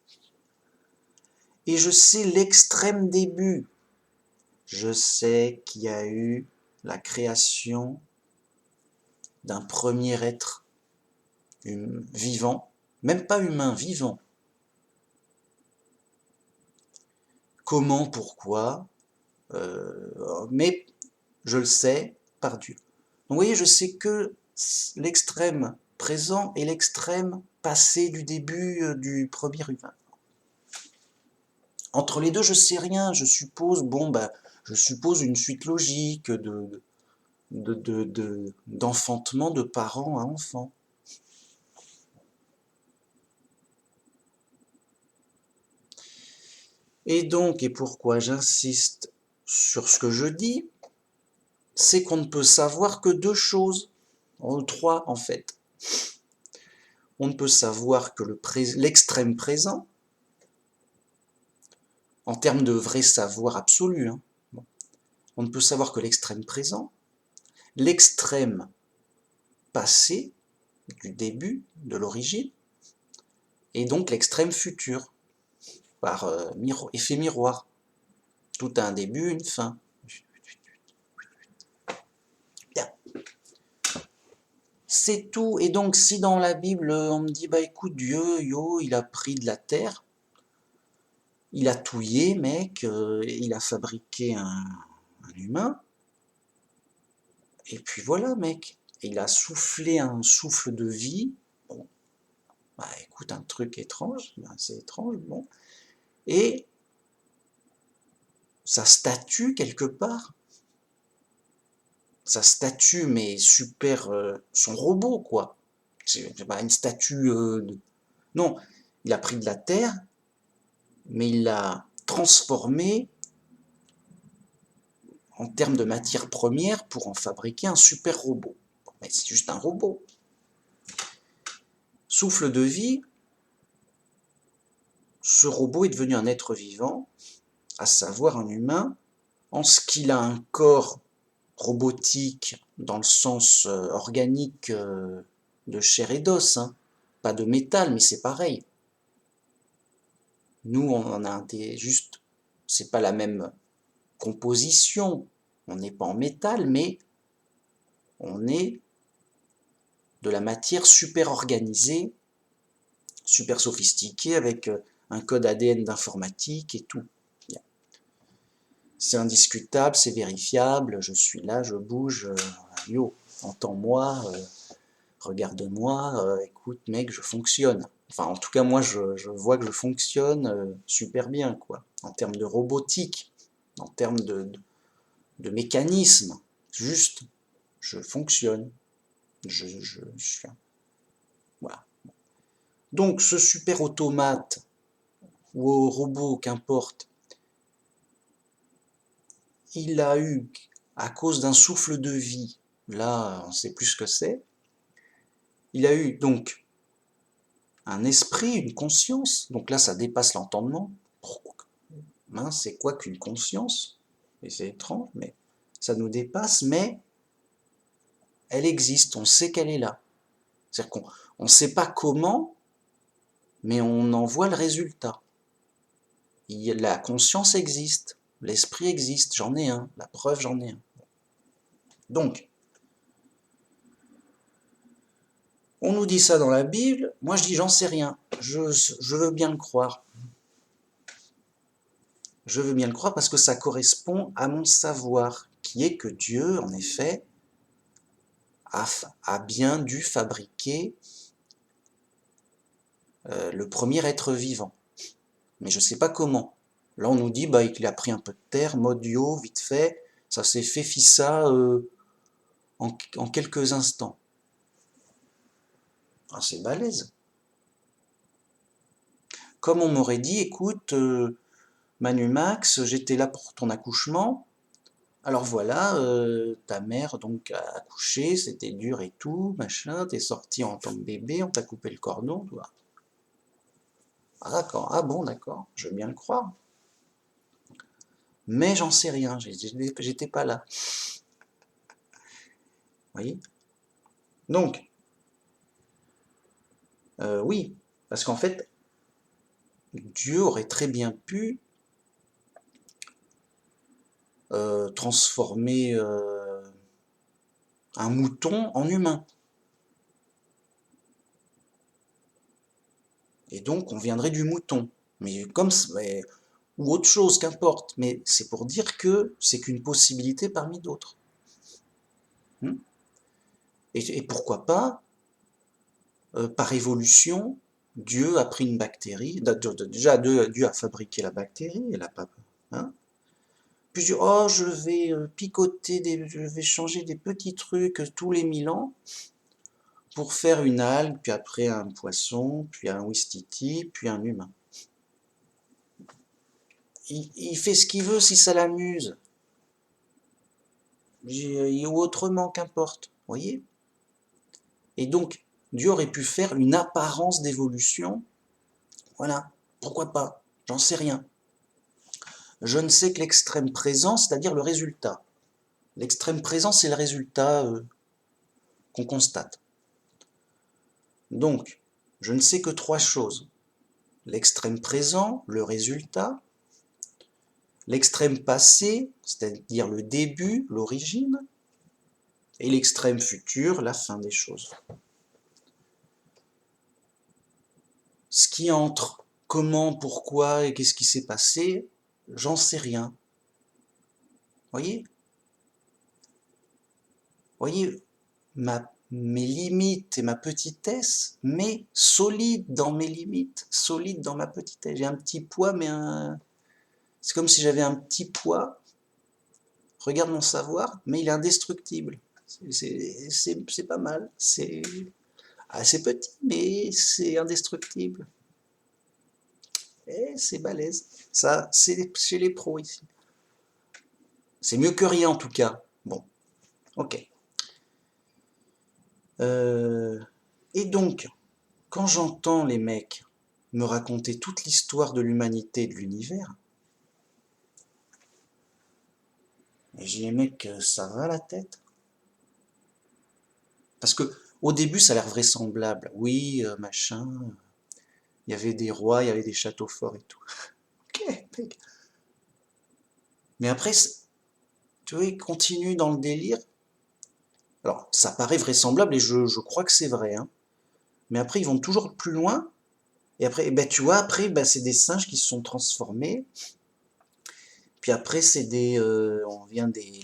Et je sais l'extrême début. Je sais qu'il y a eu la création d'un premier être vivant, même pas humain, vivant. Comment, pourquoi, mais je le sais par Dieu. Donc vous voyez, je sais que l'extrême présent et l'extrême passé du début du premier humain. Entre les deux, je sais rien, je suppose, bon, bah, je suppose une suite logique d'enfantement de parents à enfants. Et donc, et pourquoi j'insiste sur ce que je dis, c'est qu'on ne peut savoir que deux choses, trois en fait. On ne peut savoir que l'extrême présent, en termes de vrai savoir absolu, hein. Bon. On ne peut savoir que l'extrême présent, l'extrême passé, du début, de l'origine, et donc l'extrême futur, par effet miroir. Tout a un début, une fin. Bien. C'est tout. Et donc, si dans la Bible, on me dit, bah écoute, Dieu, il a pris de la terre, il a touillé, mec, il a fabriqué un humain, et puis voilà, mec. Et il a soufflé un souffle de vie. Bon, bah écoute, un truc étrange, c'est étrange, bon. Et sa statue, quelque part, sa statue, mais super, son robot, quoi. C'est pas une statue non, il a pris de la terre, mais il l'a transformée en termes de matière première pour en fabriquer un super robot. Mais c'est juste un robot. Souffle de vie, ce robot est devenu un être vivant, à savoir un humain, en ce qu'il a un corps robotique dans le sens organique de chair et d'os, hein. Pas de métal, mais c'est pareil. Nous, on a juste, c'est pas la même composition, on n'est pas en métal, mais on est de la matière super organisée, super sophistiquée, avec un code ADN d'informatique et tout. C'est indiscutable, c'est vérifiable, je suis là, je bouge, yo, entends-moi, regarde-moi, écoute mec, je fonctionne. Enfin, en tout cas, moi, je vois que je fonctionne super bien, quoi, en termes de robotique, en termes de mécanisme. Juste, je fonctionne. Voilà. Donc, ce super automate, ou robot, qu'importe, il a eu, à cause d'un souffle de vie, là, on ne sait plus ce que c'est, il a eu donc un esprit, une conscience, donc là, ça dépasse l'entendement. Mince, c'est quoi qu'une conscience? Et c'est étrange, mais ça nous dépasse, mais elle existe, on sait qu'elle est là. C'est-à-dire qu'on ne sait pas comment, mais on en voit le résultat. La conscience existe, l'esprit existe, j'en ai un, la preuve j'en ai un. Donc, on nous dit ça dans la Bible, moi je dis j'en sais rien, je veux bien le croire. Je veux bien le croire parce que ça correspond à mon savoir, qui est que Dieu, en effet, a bien dû fabriquer le premier être vivant. Mais je ne sais pas comment. Là, on nous dit bah, qu'il a pris un peu de terre, mode yo, vite fait, ça s'est fait fissa en quelques instants. Ah, c'est balèze. Comme on m'aurait dit, écoute, Manu Max, j'étais là pour ton accouchement, alors voilà, ta mère donc a accouché, c'était dur et tout, machin, t'es sorti en tant que bébé, on t'a coupé le cordon, toi. Ah d'accord, ah bon, d'accord, je veux bien le croire. Mais j'en sais rien, j'étais pas là. Vous voyez? Donc, oui, parce qu'en fait, Dieu aurait très bien pu transformer un mouton en humain. Et donc, on viendrait du mouton. Mais comme ou autre chose, qu'importe. Mais c'est pour dire que c'est qu'une possibilité parmi d'autres. Et pourquoi pas, par évolution, Dieu a pris une bactérie. Déjà, Dieu a fabriqué la bactérie, elle a pas. Hein, puis je dis, oh, je vais picoter, je vais changer des petits trucs tous les 1000 ans pour faire une algue, puis après un poisson, puis un ouistiti, puis un humain. Il fait ce qu'il veut si ça l'amuse. ou autrement, qu'importe, voyez? Et donc, Dieu aurait pu faire une apparence d'évolution, voilà, pourquoi pas, j'en sais rien. Je ne sais que l'extrême présent, c'est-à-dire le résultat. L'extrême présent, c'est le résultat qu'on constate. Donc, je ne sais que trois choses. L'extrême présent, le résultat, l'extrême passé, c'est-à-dire le début, l'origine, et l'extrême futur, la fin des choses. Ce qui entre comment, pourquoi et qu'est-ce qui s'est passé, j'en sais rien. Voyez? Voyez, mes limites et ma petitesse, mais solide dans mes limites, solide dans ma petitesse. J'ai un petit poids, mais c'est comme si j'avais un petit poids. Regarde mon savoir, mais il est indestructible. C'est pas mal. C'est assez petit, mais c'est indestructible. Et c'est balèze. Ça, c'est chez les pros ici. C'est mieux que rien en tout cas. Bon, ok. Et donc, quand j'entends les mecs me raconter toute l'histoire de l'humanité et de l'univers, et j'ai dis, mec, ça va la tête? Parce que au début, ça a l'air vraisemblable. Oui, machin, il y avait des rois, il y avait des châteaux forts et tout. Ok, mec. Mais après, tu vois, il continue dans le délire. Alors, ça paraît vraisemblable et je crois que c'est vrai, hein. Mais après, ils vont toujours plus loin. Et après, ben, tu vois, après, ben, c'est des singes qui se sont transformés. Puis après, c'est les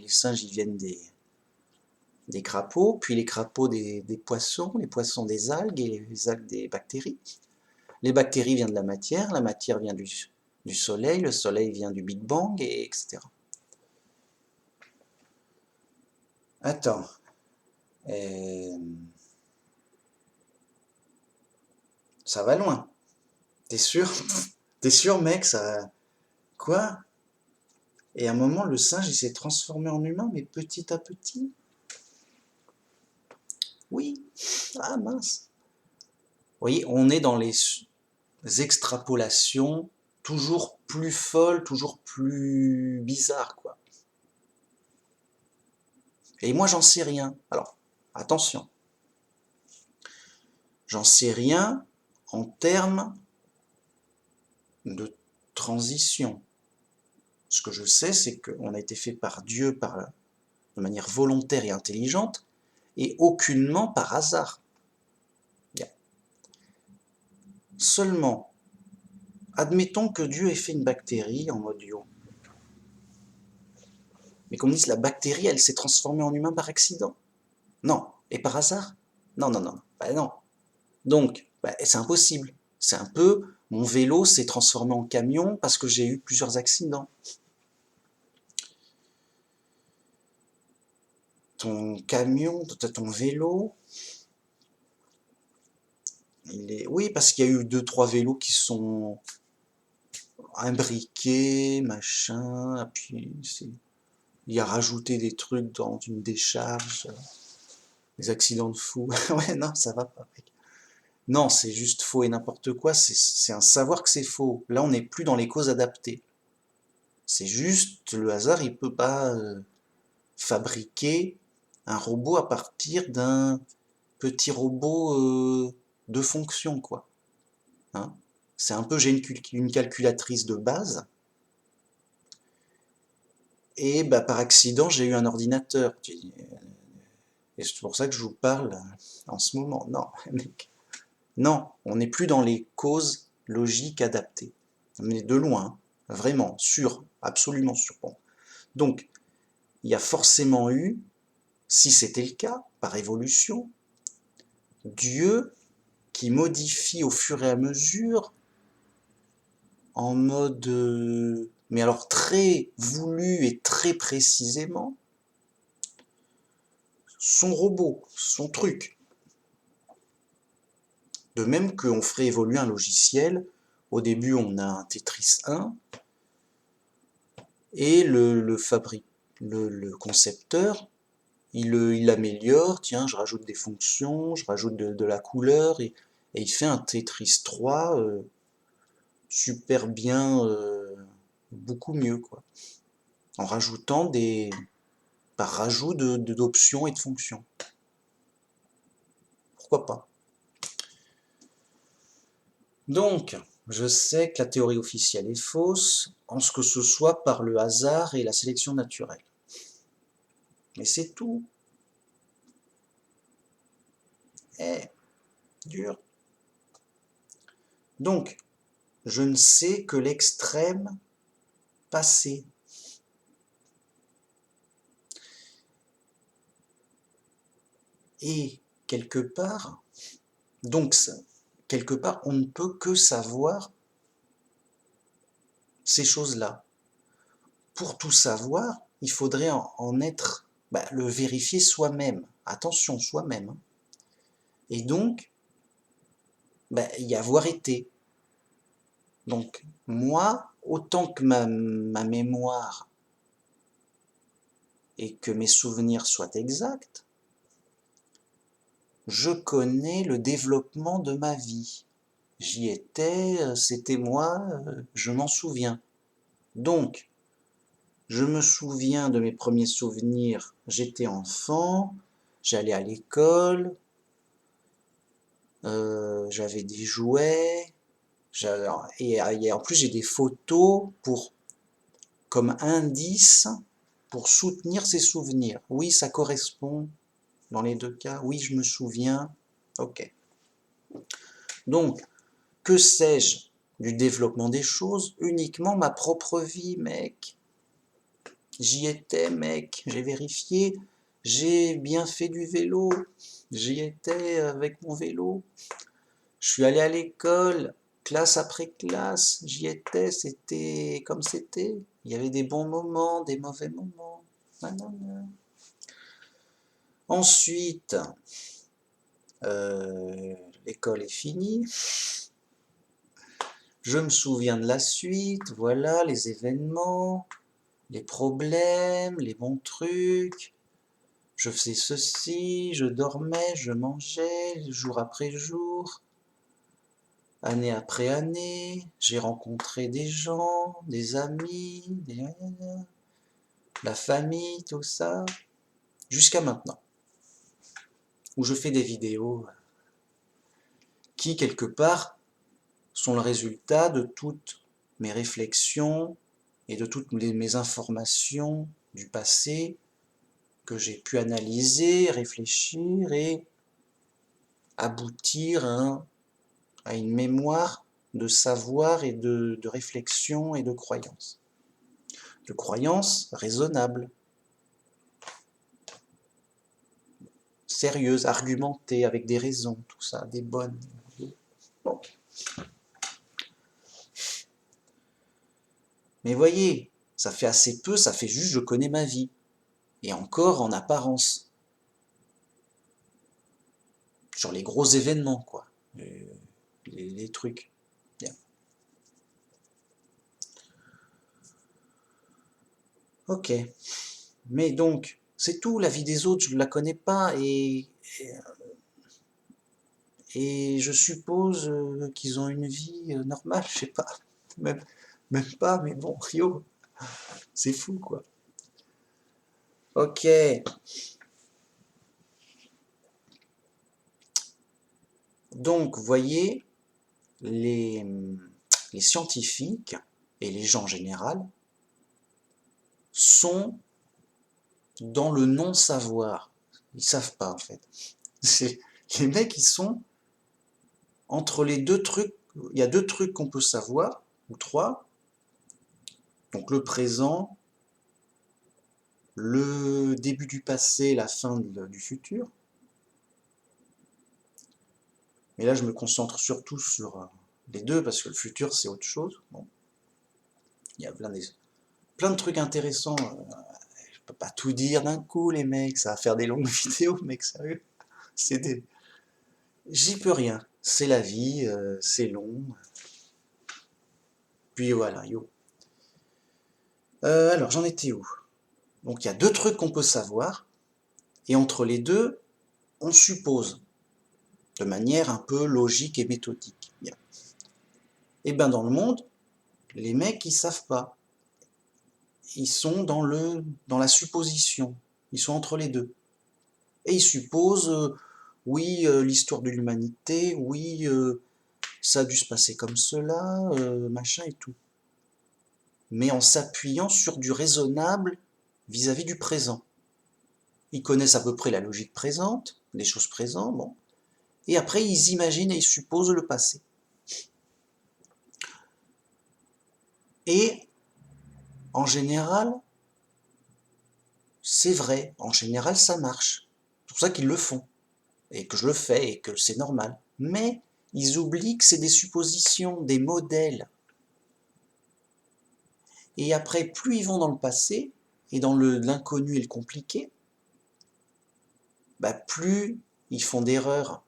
singes, ils viennent des crapauds, puis les crapauds des poissons, les poissons des algues et les algues des bactéries. Les bactéries viennent de la matière vient du soleil, le soleil vient du Big Bang, et etc. Attends. Euh, Ça va loin. T'es sûr? T'es sûr, mec, ça... Quoi? Et à un moment, le singe, il s'est transformé en humain, mais petit à petit. Oui. Ah, mince. Vous voyez, on est dans les extrapolations toujours plus folles, toujours plus bizarres, quoi. Et moi, j'en sais rien. Alors, attention. J'en sais rien en termes de transition. Ce que je sais, c'est qu'on a été fait par Dieu de manière volontaire et intelligente, et aucunement par hasard. Bien. Seulement, admettons que Dieu ait fait une bactérie en mode yo. Mais qu'on me dise la bactérie, elle s'est transformée en humain par accident. Non. Et par hasard? Non, non, non. Ben non. Donc, ben, c'est impossible. C'est un peu, mon vélo s'est transformé en camion parce que j'ai eu plusieurs accidents. Ton camion, ton vélo, oui, parce qu'il y a eu 2-3 vélos qui sont imbriqués, machin, puis il a rajouté des trucs dans une décharge, des accidents de fou. Ouais, non, ça va pas, mec. Non, c'est juste faux et n'importe quoi, c'est un savoir que c'est faux. Là, on n'est plus dans les causes adaptées. C'est juste le hasard, il peut pas fabriquer un robot à partir d'un petit robot de fonction, quoi. Hein. C'est un peu, j'ai une calculatrice de base, et bah, par accident, j'ai eu un ordinateur. Et c'est pour ça que je vous parle en ce moment. Non, mec. Non, on n'est plus dans les causes logiques adaptées. Mais de loin, vraiment, sûr, absolument sûr. Bon. Donc, il y a forcément eu, si c'était le cas, par évolution, Dieu qui modifie au fur et à mesure, en mode, mais alors très voulu et très précisément, son robot, son truc. De même qu'on ferait évoluer un logiciel, au début on a un Tetris 1, et le concepteur il l'améliore, tiens, je rajoute des fonctions, je rajoute de la couleur, et il fait un Tetris 3 super bien, beaucoup mieux, quoi. En rajoutant par rajout d'options et de fonctions. Pourquoi pas? Donc, je sais que la théorie officielle est fausse, en ce que ce soit par le hasard et la sélection naturelle. Mais c'est tout. Eh, dur. Donc, je ne sais que l'extrême passé. Et quelque part, donc quelque part, on ne peut que savoir ces choses-là. Pour tout savoir, il faudrait en être, le vérifier soi-même. Attention, soi-même. Hein. Et donc, y avoir été. Donc, moi, autant que ma mémoire et que mes souvenirs soient exacts, je connais le développement de ma vie. J'y étais, c'était moi, je m'en souviens. Donc, je me souviens de mes premiers souvenirs, j'étais enfant, j'allais à l'école, j'avais des jouets, et en plus j'ai des photos comme indice pour soutenir ces souvenirs. Oui, ça correspond dans les deux cas, oui, je me souviens, ok. Donc, que sais-je du développement des choses? Uniquement ma propre vie, mec. J'y étais, mec, j'ai vérifié, j'ai bien fait du vélo, j'y étais avec mon vélo, je suis allé à l'école, classe après classe, j'y étais, c'était comme c'était, il y avait des bons moments, des mauvais moments. Nanana. Ensuite, l'école est finie, je me souviens de la suite, voilà, les événements, les problèmes, les bons trucs. Je faisais ceci, je dormais, je mangeais, jour après jour, année après année, j'ai rencontré des gens, des amis, la famille, tout ça, jusqu'à maintenant, où je fais des vidéos qui, quelque part, sont le résultat de toutes mes réflexions et de toutes mes informations du passé que j'ai pu analyser, réfléchir et aboutir à une mémoire de savoir et de réflexion et de croyance. De croyances raisonnables, sérieuses, argumentées, avec des raisons, tout ça, des bonnes. Bon. Mais voyez, ça fait assez peu, ça fait juste je connais ma vie. Et encore en apparence. Sur les gros événements, quoi. Les trucs. Bien. Ok. Mais donc, c'est tout, la vie des autres, je ne la connais pas, et je suppose qu'ils ont une vie normale, je sais pas. Même, même pas, mais bon, yo, c'est fou, quoi. Ok. Donc, vous voyez, les, les scientifiques et les gens en général sont dans le non-savoir. Ils savent pas, en fait. Les mecs, ils sont entre les deux trucs. Il y a deux trucs qu'on peut savoir, ou trois. Donc le présent, le début du passé, la fin du futur. Mais là, je me concentre surtout sur les deux, parce que le futur, c'est autre chose. Bon. Il y a plein de trucs intéressants. Je peux pas tout dire d'un coup, les mecs. Ça va faire des longues vidéos, mec, sérieux. C'est des... J'y peux rien. C'est la vie, c'est long. Puis voilà, yo. Alors, j'en étais où? Donc, il y a deux trucs qu'on peut savoir. Et entre les deux, on suppose, de manière un peu logique et méthodique. Bien. Et bien dans le monde, les mecs, ils savent pas. Ils sont dans la supposition. Ils sont entre les deux. Et ils supposent, oui, l'histoire de l'humanité, oui, ça a dû se passer comme cela, machin et tout. Mais en s'appuyant sur du raisonnable vis-à-vis du présent. Ils connaissent à peu près la logique présente, les choses présentes, bon. Et après, ils imaginent et ils supposent le passé. Et, en général, c'est vrai. En général, ça marche. C'est pour ça qu'ils le font. Et que je le fais et que c'est normal. Mais, ils oublient que c'est des suppositions, des modèles. Et après, plus ils vont dans le passé, et dans l'inconnu et le compliqué, bah plus ils font d'erreurs.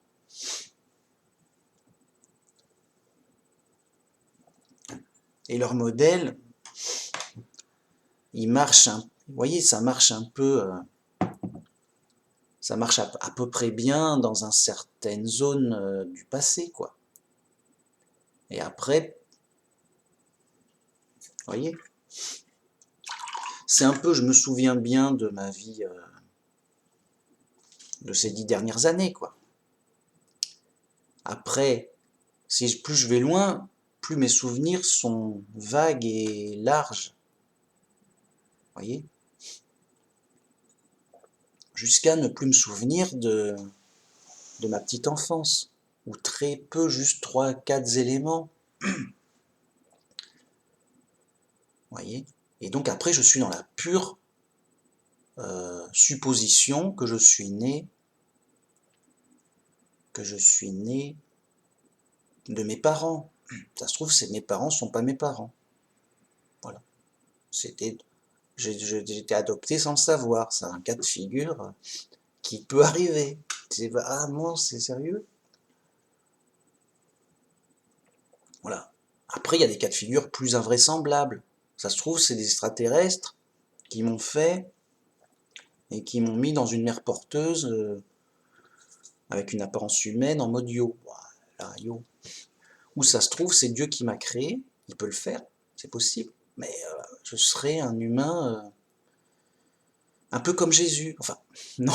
Et leur modèle, il marche, vous voyez, ça marche un peu, ça marche à peu près bien dans une certaine zone du passé, quoi. Et après, vous voyez, c'est un peu, je me souviens bien de ma vie, de ces 10 dernières années, quoi. Après, plus je vais loin, plus mes souvenirs sont vagues et larges. Vous voyez, jusqu'à ne plus me souvenir de ma petite enfance, ou très peu, juste 3-4 éléments. Vous voyez, et donc après, je suis dans la pure supposition que je suis né de mes parents. Ça se trouve, mes parents sont pas mes parents. Voilà. J'ai été adopté sans le savoir. C'est un cas de figure qui peut arriver. Ah non, c'est sérieux? Voilà. Après, il y a des cas de figure plus invraisemblables. Ça se trouve, c'est des extraterrestres qui m'ont fait et qui m'ont mis dans une mer porteuse avec une apparence humaine en mode yo. Voilà, yo. Ou ça se trouve, c'est Dieu qui m'a créé, il peut le faire, c'est possible, mais je serais un humain un peu comme Jésus. Enfin, non,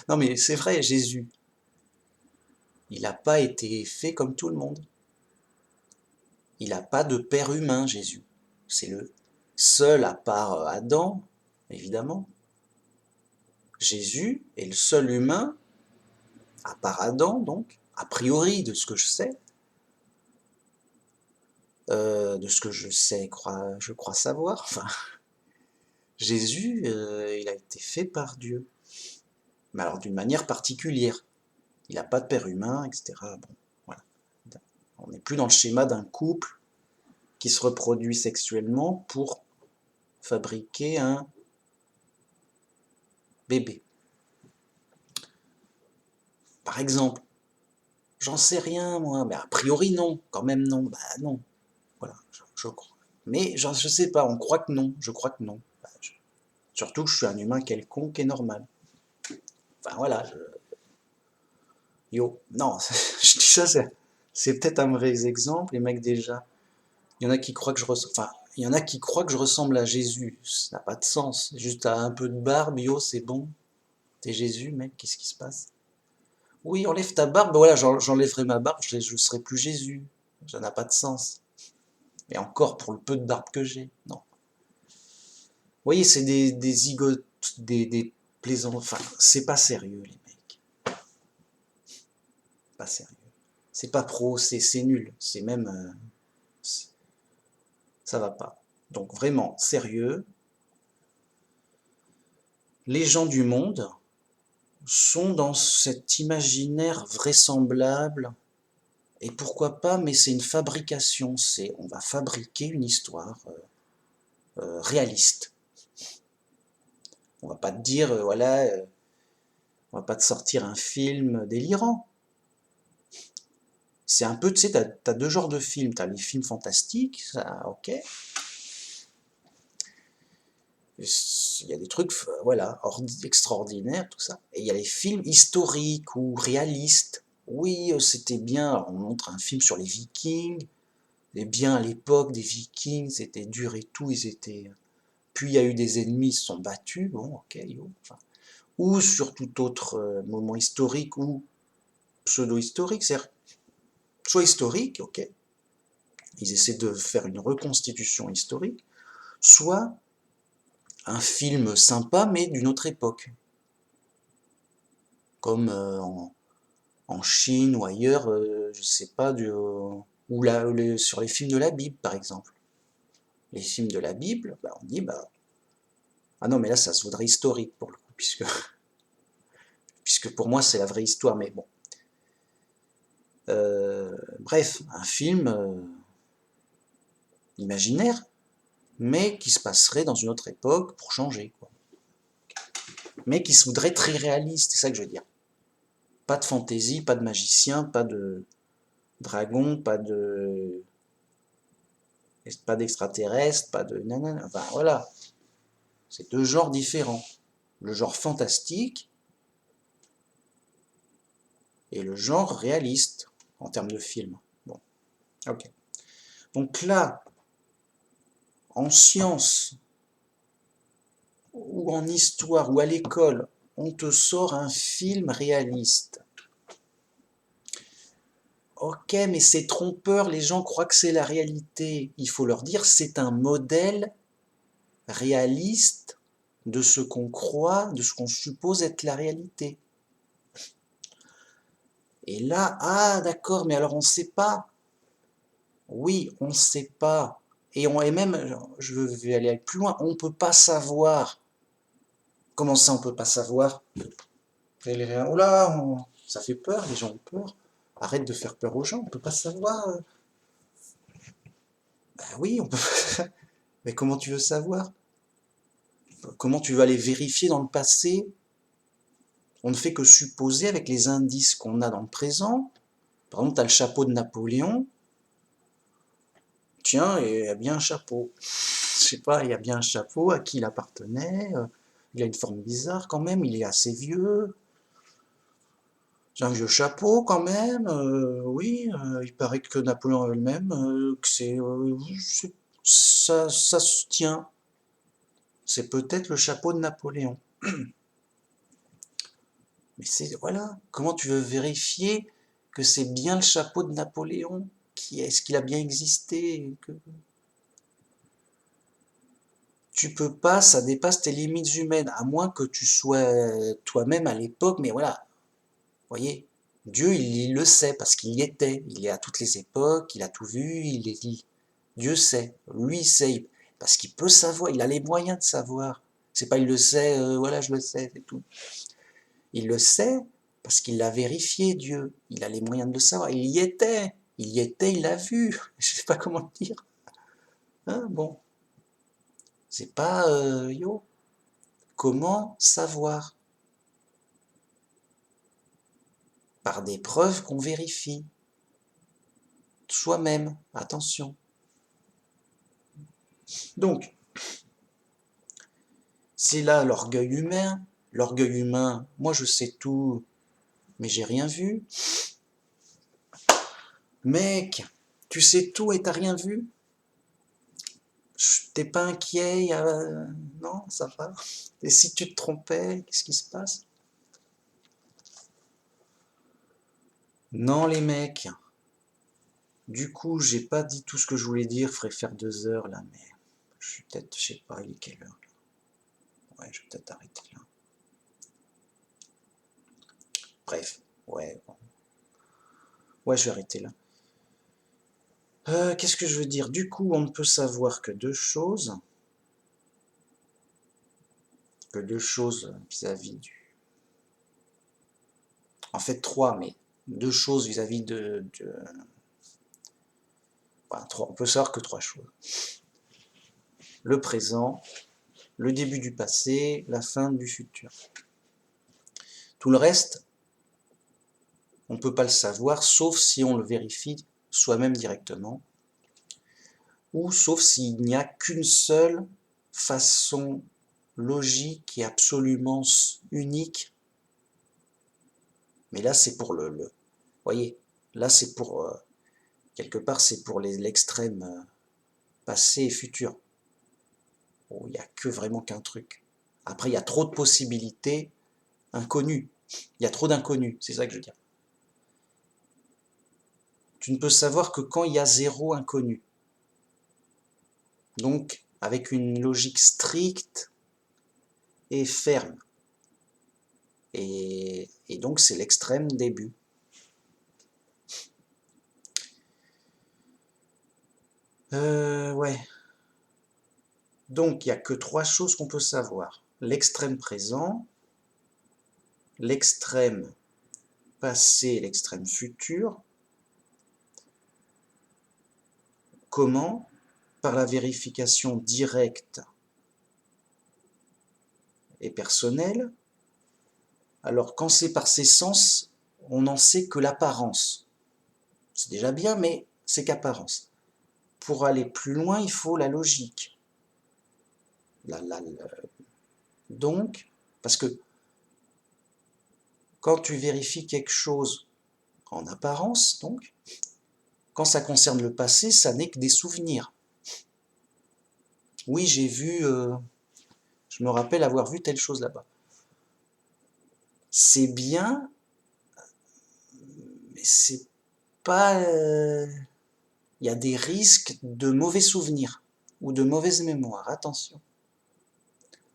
non mais c'est vrai, Jésus, il n'a pas été fait comme tout le monde. Il n'a pas de père humain, Jésus. C'est le seul, à part Adam, évidemment. Jésus est le seul humain, à part Adam, donc, a priori, de ce que je sais, de ce que je sais, je crois savoir, enfin, Jésus, il a été fait par Dieu, mais alors d'une manière particulière. Il n'a pas de père humain, etc. Bon, voilà. On n'est plus dans le schéma d'un couple qui se reproduit sexuellement pour fabriquer un bébé. Par exemple, j'en sais rien moi, mais a priori non, quand même non, bah non, voilà, je crois. Mais je sais pas, on croit que non, je crois que non. Bah, surtout que je suis un humain quelconque et normal. Enfin voilà, yo, non, je dis ça, c'est peut-être un vrai exemple, les mecs déjà. Il y en a qui croient que il y en a qui croient que je ressemble à Jésus. Ça n'a pas de sens. Juste à un peu de barbe, yo, c'est bon. T'es Jésus, mec, qu'est-ce qui se passe? Oui, enlève ta barbe, voilà, j'enlèverai ma barbe, je serai plus Jésus. Ça n'a pas de sens. Et encore pour le peu de barbe que j'ai. Non. Vous voyez, c'est des zigotes, des plaisants. Enfin, c'est pas sérieux, les mecs. Pas sérieux. C'est pas pro, c'est nul. C'est même. Ça va pas. Donc vraiment, sérieux. Les gens du monde sont dans cet imaginaire vraisemblable. Et pourquoi pas, mais c'est une fabrication. On va fabriquer une histoire réaliste. On va pas te dire, voilà, on va pas te sortir un film délirant. C'est un peu, tu sais, t'as deux genres de films. T'as les films fantastiques, ça, ok. Il y a des trucs, voilà, extraordinaires, tout ça. Et il y a les films historiques ou réalistes. Oui, c'était bien. Alors, on montre un film sur les Vikings. Et bien à l'époque des Vikings, c'était dur et tout. Ils étaient. Puis il y a eu des ennemis, ils se sont battus. Bon, ok, enfin. Ou sur tout autre moment historique ou pseudo-historique, c'est-à-dire soit historique, ok, ils essaient de faire une reconstitution historique, soit un film sympa mais d'une autre époque, comme en Chine ou ailleurs, je sais pas, sur les films de la Bible par exemple. Les films de la Bible, bah, on dit, bah, ah non mais là ça se voudrait historique pour le coup, puisque pour moi c'est la vraie histoire, mais bon. Bref, un film imaginaire, mais qui se passerait dans une autre époque pour changer, quoi. Mais qui se voudrait très réaliste, c'est ça que je veux dire. Pas de fantaisie, pas de magicien, pas de dragon, pas d'extraterrestre, pas de nanana, enfin voilà. C'est deux genres différents. Le genre fantastique et le genre réaliste en termes de film. Bon, ok. Donc là, en sciences ou en histoire ou à l'école, on te sort un film réaliste. Ok, mais c'est trompeur, les gens croient que c'est la réalité. Il faut leur dire c'est un modèle réaliste de ce qu'on croit, de ce qu'on suppose être la réalité. Et là, ah d'accord, mais alors on ne sait pas. Oui, on ne sait pas. Et même, je vais aller plus loin, on ne peut pas savoir. Comment ça, on ne peut pas savoir? Oh là, ça fait peur, les gens ont peur. Arrête de faire peur aux gens, on ne peut pas savoir. Ben oui, on peut. Mais comment tu veux savoir? Comment tu vas aller vérifier dans le passé? On ne fait que supposer avec les indices qu'on a dans le présent. Par exemple, tu as le chapeau de Napoléon. Tiens, il y a bien un chapeau. Je sais pas, il y a bien un chapeau, à qui il appartenait. Il a une forme bizarre quand même, il est assez vieux. C'est un vieux chapeau quand même, oui, il paraît que Napoléon avait le même, que ça se tient. C'est peut-être le chapeau de Napoléon. Mais c'est, voilà, comment tu veux vérifier que c'est bien le chapeau de Napoléon? Est-ce qu'il a bien existé? Tu peux pas, ça dépasse tes limites humaines, à moins que tu sois toi-même à l'époque, mais voilà, vous voyez, Dieu, il le sait, parce qu'il y était, il est à toutes les époques, il a tout vu, Dieu sait, lui il sait, parce qu'il peut savoir, il a les moyens de savoir. C'est pas il le sait, voilà, je le sais, c'est tout. Il le sait parce qu'il l'a vérifié, Dieu. Il a les moyens de le savoir. Il y était, il l'a vu. Je sais pas comment le dire. Hein, bon, c'est pas yo. Comment savoir? Par des preuves qu'on vérifie. Soi-même, attention. Donc, c'est là l'orgueil humain. L'orgueil humain, moi je sais tout, mais j'ai rien vu. Mec, tu sais tout et t'as rien vu? T'es pas inquiet, non, ça va. Et si tu te trompais, qu'est-ce qui se passe? Non, les mecs. Du coup, j'ai pas dit tout ce que je voulais dire, faudrait faire 2 heures là, mais je suis peut-être, je sais pas, il est quelle heure là? Ouais, je vais peut-être arrêter là. Bref, ouais, bon. Ouais, je vais arrêter là. Qu'est-ce que je veux dire? Du coup, on ne peut savoir que deux choses. Que deux choses vis-à-vis du. En fait, trois, mais deux choses vis-à-vis enfin, on peut savoir que trois choses. Le présent, le début du passé, la fin du futur. Tout le reste, on ne peut pas le savoir, sauf si on le vérifie soi-même directement, ou sauf s'il n'y a qu'une seule façon logique et absolument unique. Mais là, c'est pour vous voyez, là, c'est pour, quelque part, c'est pour l'extrême passé et futur. Bon, il n'y a que vraiment qu'un truc. Après, il y a trop de possibilités inconnues. Il y a trop d'inconnus, c'est ça que je veux dire. Tu ne peux savoir que quand il y a zéro inconnu. Donc, avec une logique stricte et ferme. Et donc, c'est l'extrême début. Ouais. Donc, il n'y a que trois choses qu'on peut savoir. L'extrême présent, l'extrême passé et l'extrême futur. Comment? Par la vérification directe et personnelle. Alors, quand c'est par ses sens, on n'en sait que l'apparence. C'est déjà bien, mais c'est qu'apparence. Pour aller plus loin, il faut la logique. Donc, parce que quand tu vérifies quelque chose en apparence, donc, quand ça concerne le passé, ça n'est que des souvenirs. Oui, j'ai vu, je me rappelle avoir vu telle chose là-bas. C'est bien, mais c'est pas... il y a des risques de mauvais souvenirs ou de mauvaise mémoire, attention.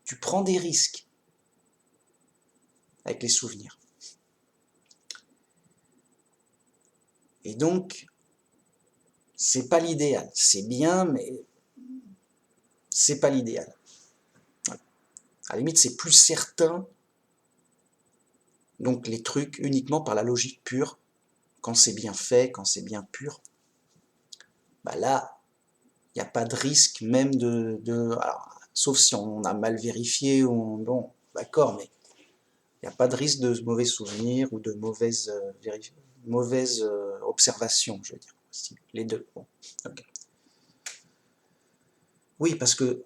Tu prends des risques avec les souvenirs. Et donc, c'est pas l'idéal. C'est bien, mais c'est pas l'idéal. À la limite, c'est plus certain, donc les trucs uniquement par la logique pure, quand c'est bien fait, quand c'est bien pur, bah là, il n'y a pas de risque même alors, sauf si on a mal vérifié, ou bon, d'accord, mais il n'y a pas de risque de mauvais souvenirs ou de mauvaises observations, je veux dire, aussi, les deux. Bon, okay. Oui, parce que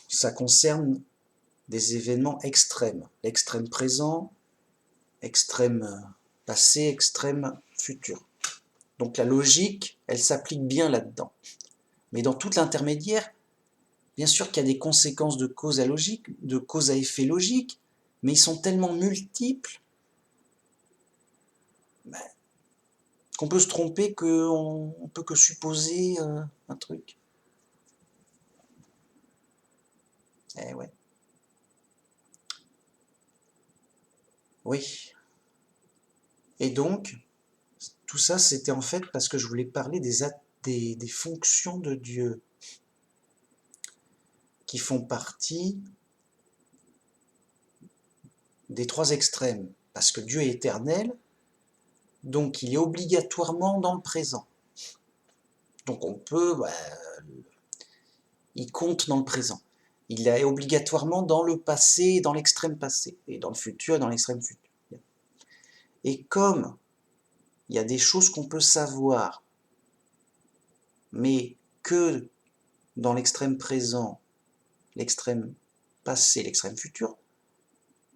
ça concerne des événements extrêmes, l'extrême présent, extrême passé, extrême futur. Donc la logique, elle s'applique bien là-dedans. Mais dans tout l'intermédiaire, bien sûr qu'il y a des conséquences de cause à logique, de cause à effet logique, mais ils sont tellement multiples qu'on peut se tromper, qu'on ne peut que supposer un truc. Eh ouais. Oui. Et donc, tout ça, c'était en fait parce que je voulais parler des fonctions de Dieu qui font partie des trois extrêmes. Parce que Dieu est éternel, donc il est obligatoirement dans le présent. Donc on peut, il compte dans le présent. Il est obligatoirement dans le passé, dans l'extrême passé, et dans le futur, dans l'extrême futur. Et comme il y a des choses qu'on peut savoir, mais que dans l'extrême présent, l'extrême passé, l'extrême futur,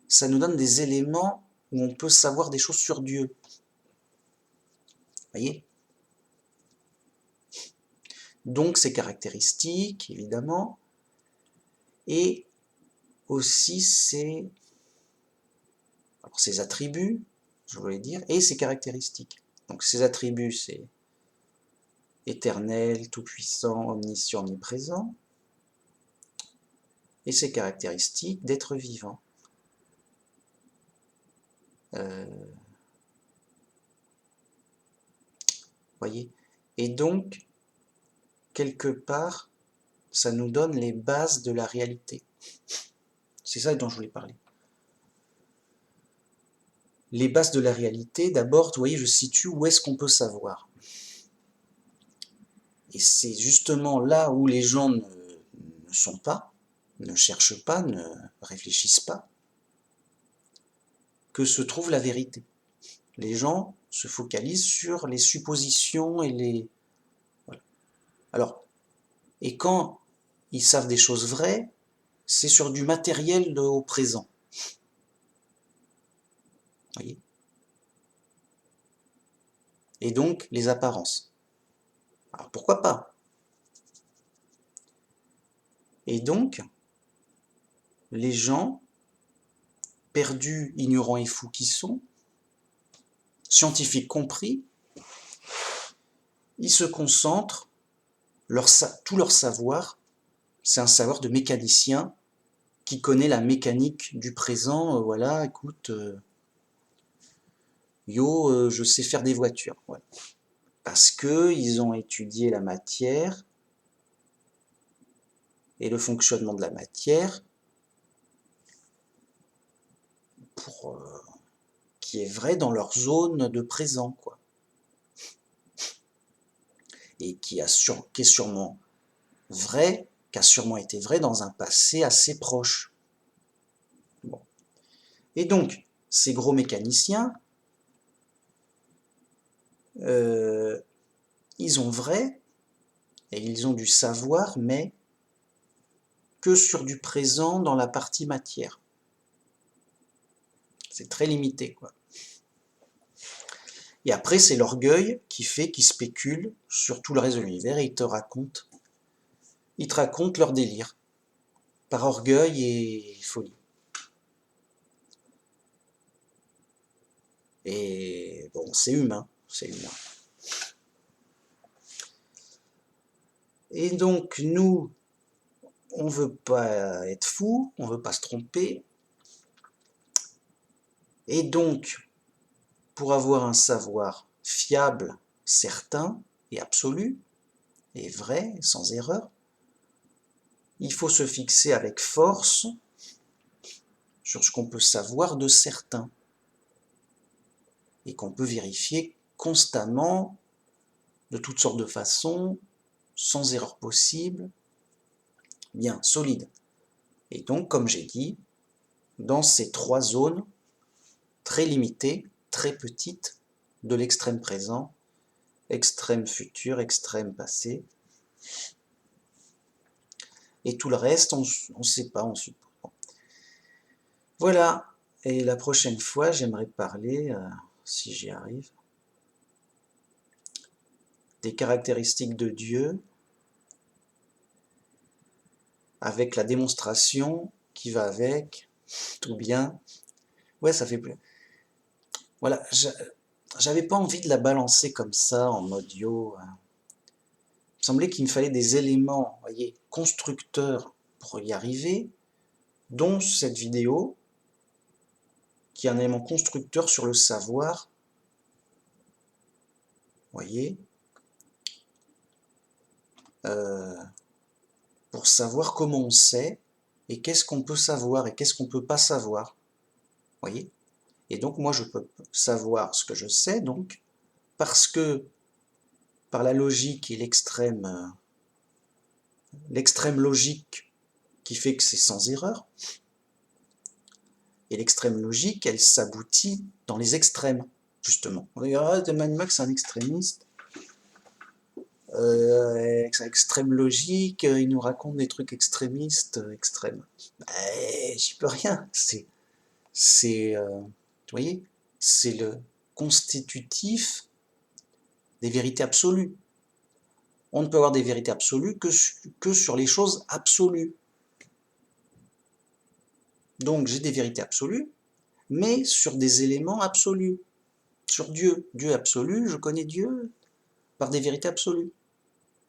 ça nous donne des éléments où on peut savoir des choses sur Dieu. Vous voyez? Donc ses caractéristiques, évidemment, et aussi ses attributs, je voulais dire, et ses caractéristiques. Donc ses attributs, c'est éternel, tout-puissant, omniscient, omniprésent, et ses caractéristiques d'être vivant. Voyez? Et donc, quelque part, ça nous donne les bases de la réalité. C'est ça dont je voulais parler. Les bases de la réalité, d'abord, vous voyez, je situe où est-ce qu'on peut savoir. Et c'est justement là où les gens ne sont pas, ne cherchent pas, ne réfléchissent pas, que se trouve la vérité. Les gens se focalisent sur les suppositions et les... Voilà. Alors, et quand ils savent des choses vraies, c'est sur du matériel au présent. Voyez? Et donc, les apparences. Alors, pourquoi pas? Et donc, les gens, perdus, ignorants et fous qui sont, scientifiques compris, ils se concentrent, tout leur savoir, c'est un savoir de mécanicien qui connaît la mécanique du présent. Voilà, écoute, je sais faire des voitures. Voilà. Parce qu'ils ont étudié la matière et le fonctionnement de la matière qui est vrai dans leur zone de présent, quoi. Et qui est sûrement vrai, qui a sûrement été vrai dans un passé assez proche. Bon. Et donc, ces gros mécaniciens, ils ont vrai, et ils ont du savoir, mais que sur du présent dans la partie matière. C'est très limité, quoi. Et après, c'est l'orgueil qui fait qu'ils spéculent sur tout le reste de l'univers et ils te racontent leur délire, par orgueil et folie. Et bon, c'est humain, c'est humain. Et donc, nous, on ne veut pas être fou, on ne veut pas se tromper. Et donc, pour avoir un savoir fiable, certain et absolu, et vrai, sans erreur, il faut se fixer avec force sur ce qu'on peut savoir de certain et qu'on peut vérifier constamment, de toutes sortes de façons, sans erreur possible, bien solide. Et donc, comme j'ai dit, dans ces 3 zones très limitées, très petites, de l'extrême présent, extrême futur, extrême passé, et tout le reste, on ne sait pas, on suppose. Voilà, et la prochaine fois, j'aimerais parler, si j'y arrive, des caractéristiques de Dieu, avec la démonstration qui va avec, tout bien. Ouais, ça fait plus. Voilà, j'avais pas envie de la balancer comme ça, en audio. Il me semblait qu'il me fallait des éléments, voyez, constructeurs pour y arriver, dont cette vidéo, qui est un élément constructeur sur le savoir, voyez, pour savoir comment on sait, et qu'est-ce qu'on peut savoir, et qu'est-ce qu'on peut pas savoir, voyez. Et donc moi je peux savoir ce que je sais, donc, parce que, par la logique et l'extrême logique qui fait que c'est sans erreur, et l'extrême logique, elle s'aboutit dans les extrêmes, justement. On dirait, ah, Mad Max, c'est un extrémiste, extrême logique, il nous raconte des trucs extrémistes, extrêmes. J'y peux rien, vous voyez, c'est le constitutif des vérités absolues. On ne peut avoir des vérités absolues que sur les choses absolues. Donc j'ai des vérités absolues, mais sur des éléments absolus. Sur Dieu. Dieu absolu, je connais Dieu par des vérités absolues.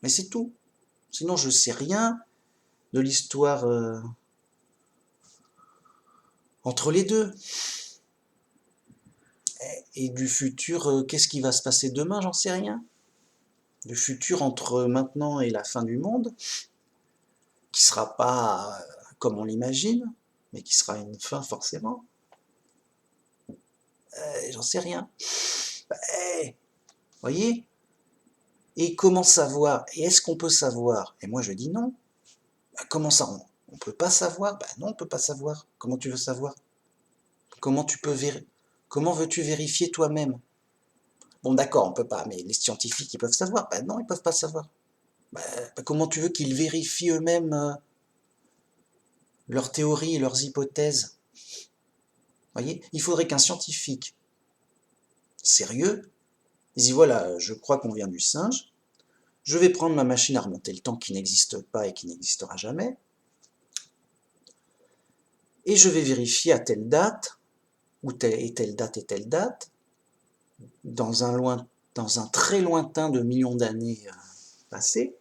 Mais c'est tout. Sinon je ne sais rien de l'histoire entre les deux. Et du futur, qu'est-ce qui va se passer demain, j'en sais rien. Du futur entre maintenant et la fin du monde, qui sera pas comme on l'imagine, mais qui sera une fin forcément. J'en sais rien. Voyez? Et comment savoir? Et est-ce qu'on peut savoir? Et moi je dis non. Comment ça? On peut pas savoir? Non, on peut pas savoir. Comment tu veux savoir? Comment veux-tu vérifier toi-même? Bon d'accord, on peut pas, mais les scientifiques ils peuvent savoir. Non, ils peuvent pas savoir. Comment tu veux qu'ils vérifient eux-mêmes leurs théories et leurs hypothèses. Voyez, il faudrait qu'un scientifique sérieux dise voilà, je crois qu'on vient du singe, je vais prendre ma machine à remonter le temps qui n'existe pas et qui n'existera jamais, et je vais vérifier à telle date, ou telle date, dans un très lointain de millions d'années passées,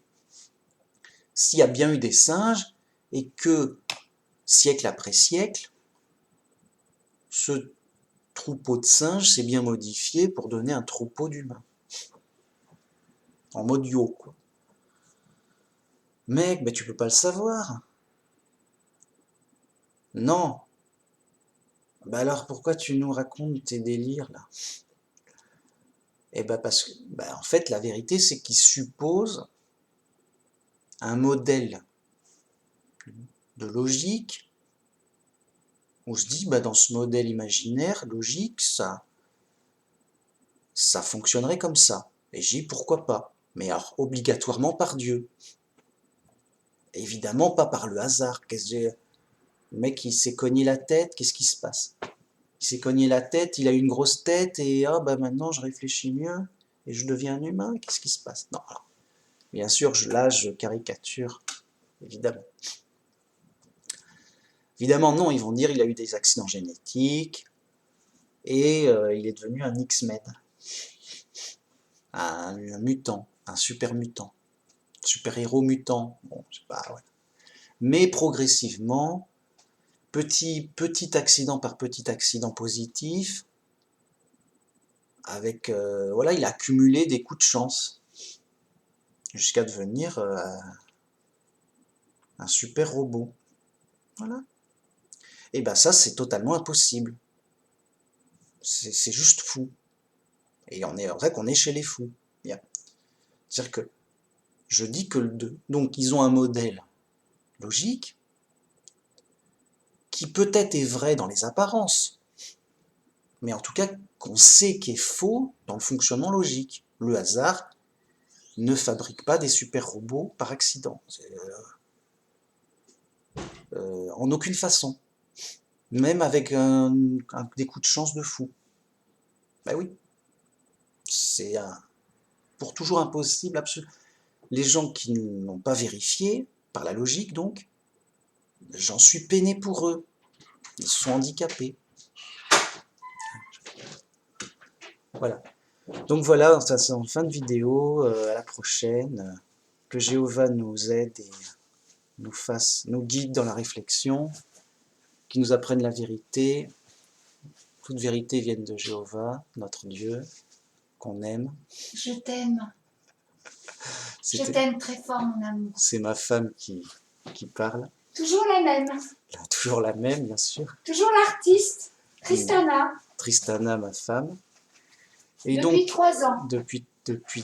s'il y a bien eu des singes, et que, siècle après siècle, ce troupeau de singes s'est bien modifié pour donner un troupeau d'humains. En mode yo, quoi. Mec, ben tu peux pas le savoir. Non. Ben alors pourquoi tu nous racontes tes délires, là? Eh ben parce que, ben en fait, la vérité, c'est qu'il suppose un modèle de logique. On se dit, ben dans ce modèle imaginaire, logique, ça fonctionnerait comme ça. Et j'ai dit, pourquoi pas? Mais alors, obligatoirement par Dieu. Évidemment pas par le hasard. Le mec, il s'est cogné la tête, qu'est-ce qui se passe? Il s'est cogné la tête, il a une grosse tête, et ah bah maintenant je réfléchis mieux, et je deviens un humain, qu'est-ce qui se passe? Non, alors, bien sûr, là je caricature, évidemment. Évidemment non, ils vont dire il a eu des accidents génétiques, et il est devenu un X-Men. Un mutant, un super mutant. Super-héros mutant, bon, je sais pas, ouais. Mais progressivement, petit accident par petit accident positif, avec, voilà, il a accumulé des coups de chance, jusqu'à devenir un super robot. Voilà. Et ben ça, c'est totalement impossible. C'est juste fou. Et on est vrai qu'on est chez les fous. Bien. C'est-à-dire que je dis que donc ils ont un modèle logique qui peut-être est vrai dans les apparences, mais en tout cas qu'on sait qu'est faux dans le fonctionnement logique. Le hasard ne fabrique pas des super robots par accident. En aucune façon. Même avec des coups de chance de fou. Ben oui. C'est pour toujours impossible, absolument. Les gens qui n'ont pas vérifié, par la logique donc, j'en suis peiné pour eux. Ils sont handicapés. Voilà. Donc voilà, ça c'est en fin de vidéo. À la prochaine. Que Jéhovah nous aide et nous guide dans la réflexion, qu'il nous apprenne la vérité. Toute vérité vienne de Jéhovah, notre Dieu, qu'on aime. Je t'aime. Je t'aime très fort, mon amour. C'est ma femme qui parle. Toujours la même. Toujours la même, bien sûr. Toujours l'artiste, Tristana. Tristana, ma femme. Et depuis donc, 3 ans. Depuis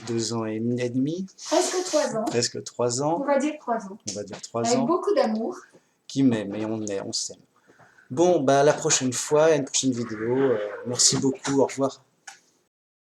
2 ans et demi. Presque 3 ans. Presque 3 ans. On va dire 3 ans. On va dire 3 ans. Avec beaucoup d'amour. Qui m'aime et on s'aime. Bon, bah à la prochaine fois, à une prochaine vidéo. Merci beaucoup, au revoir.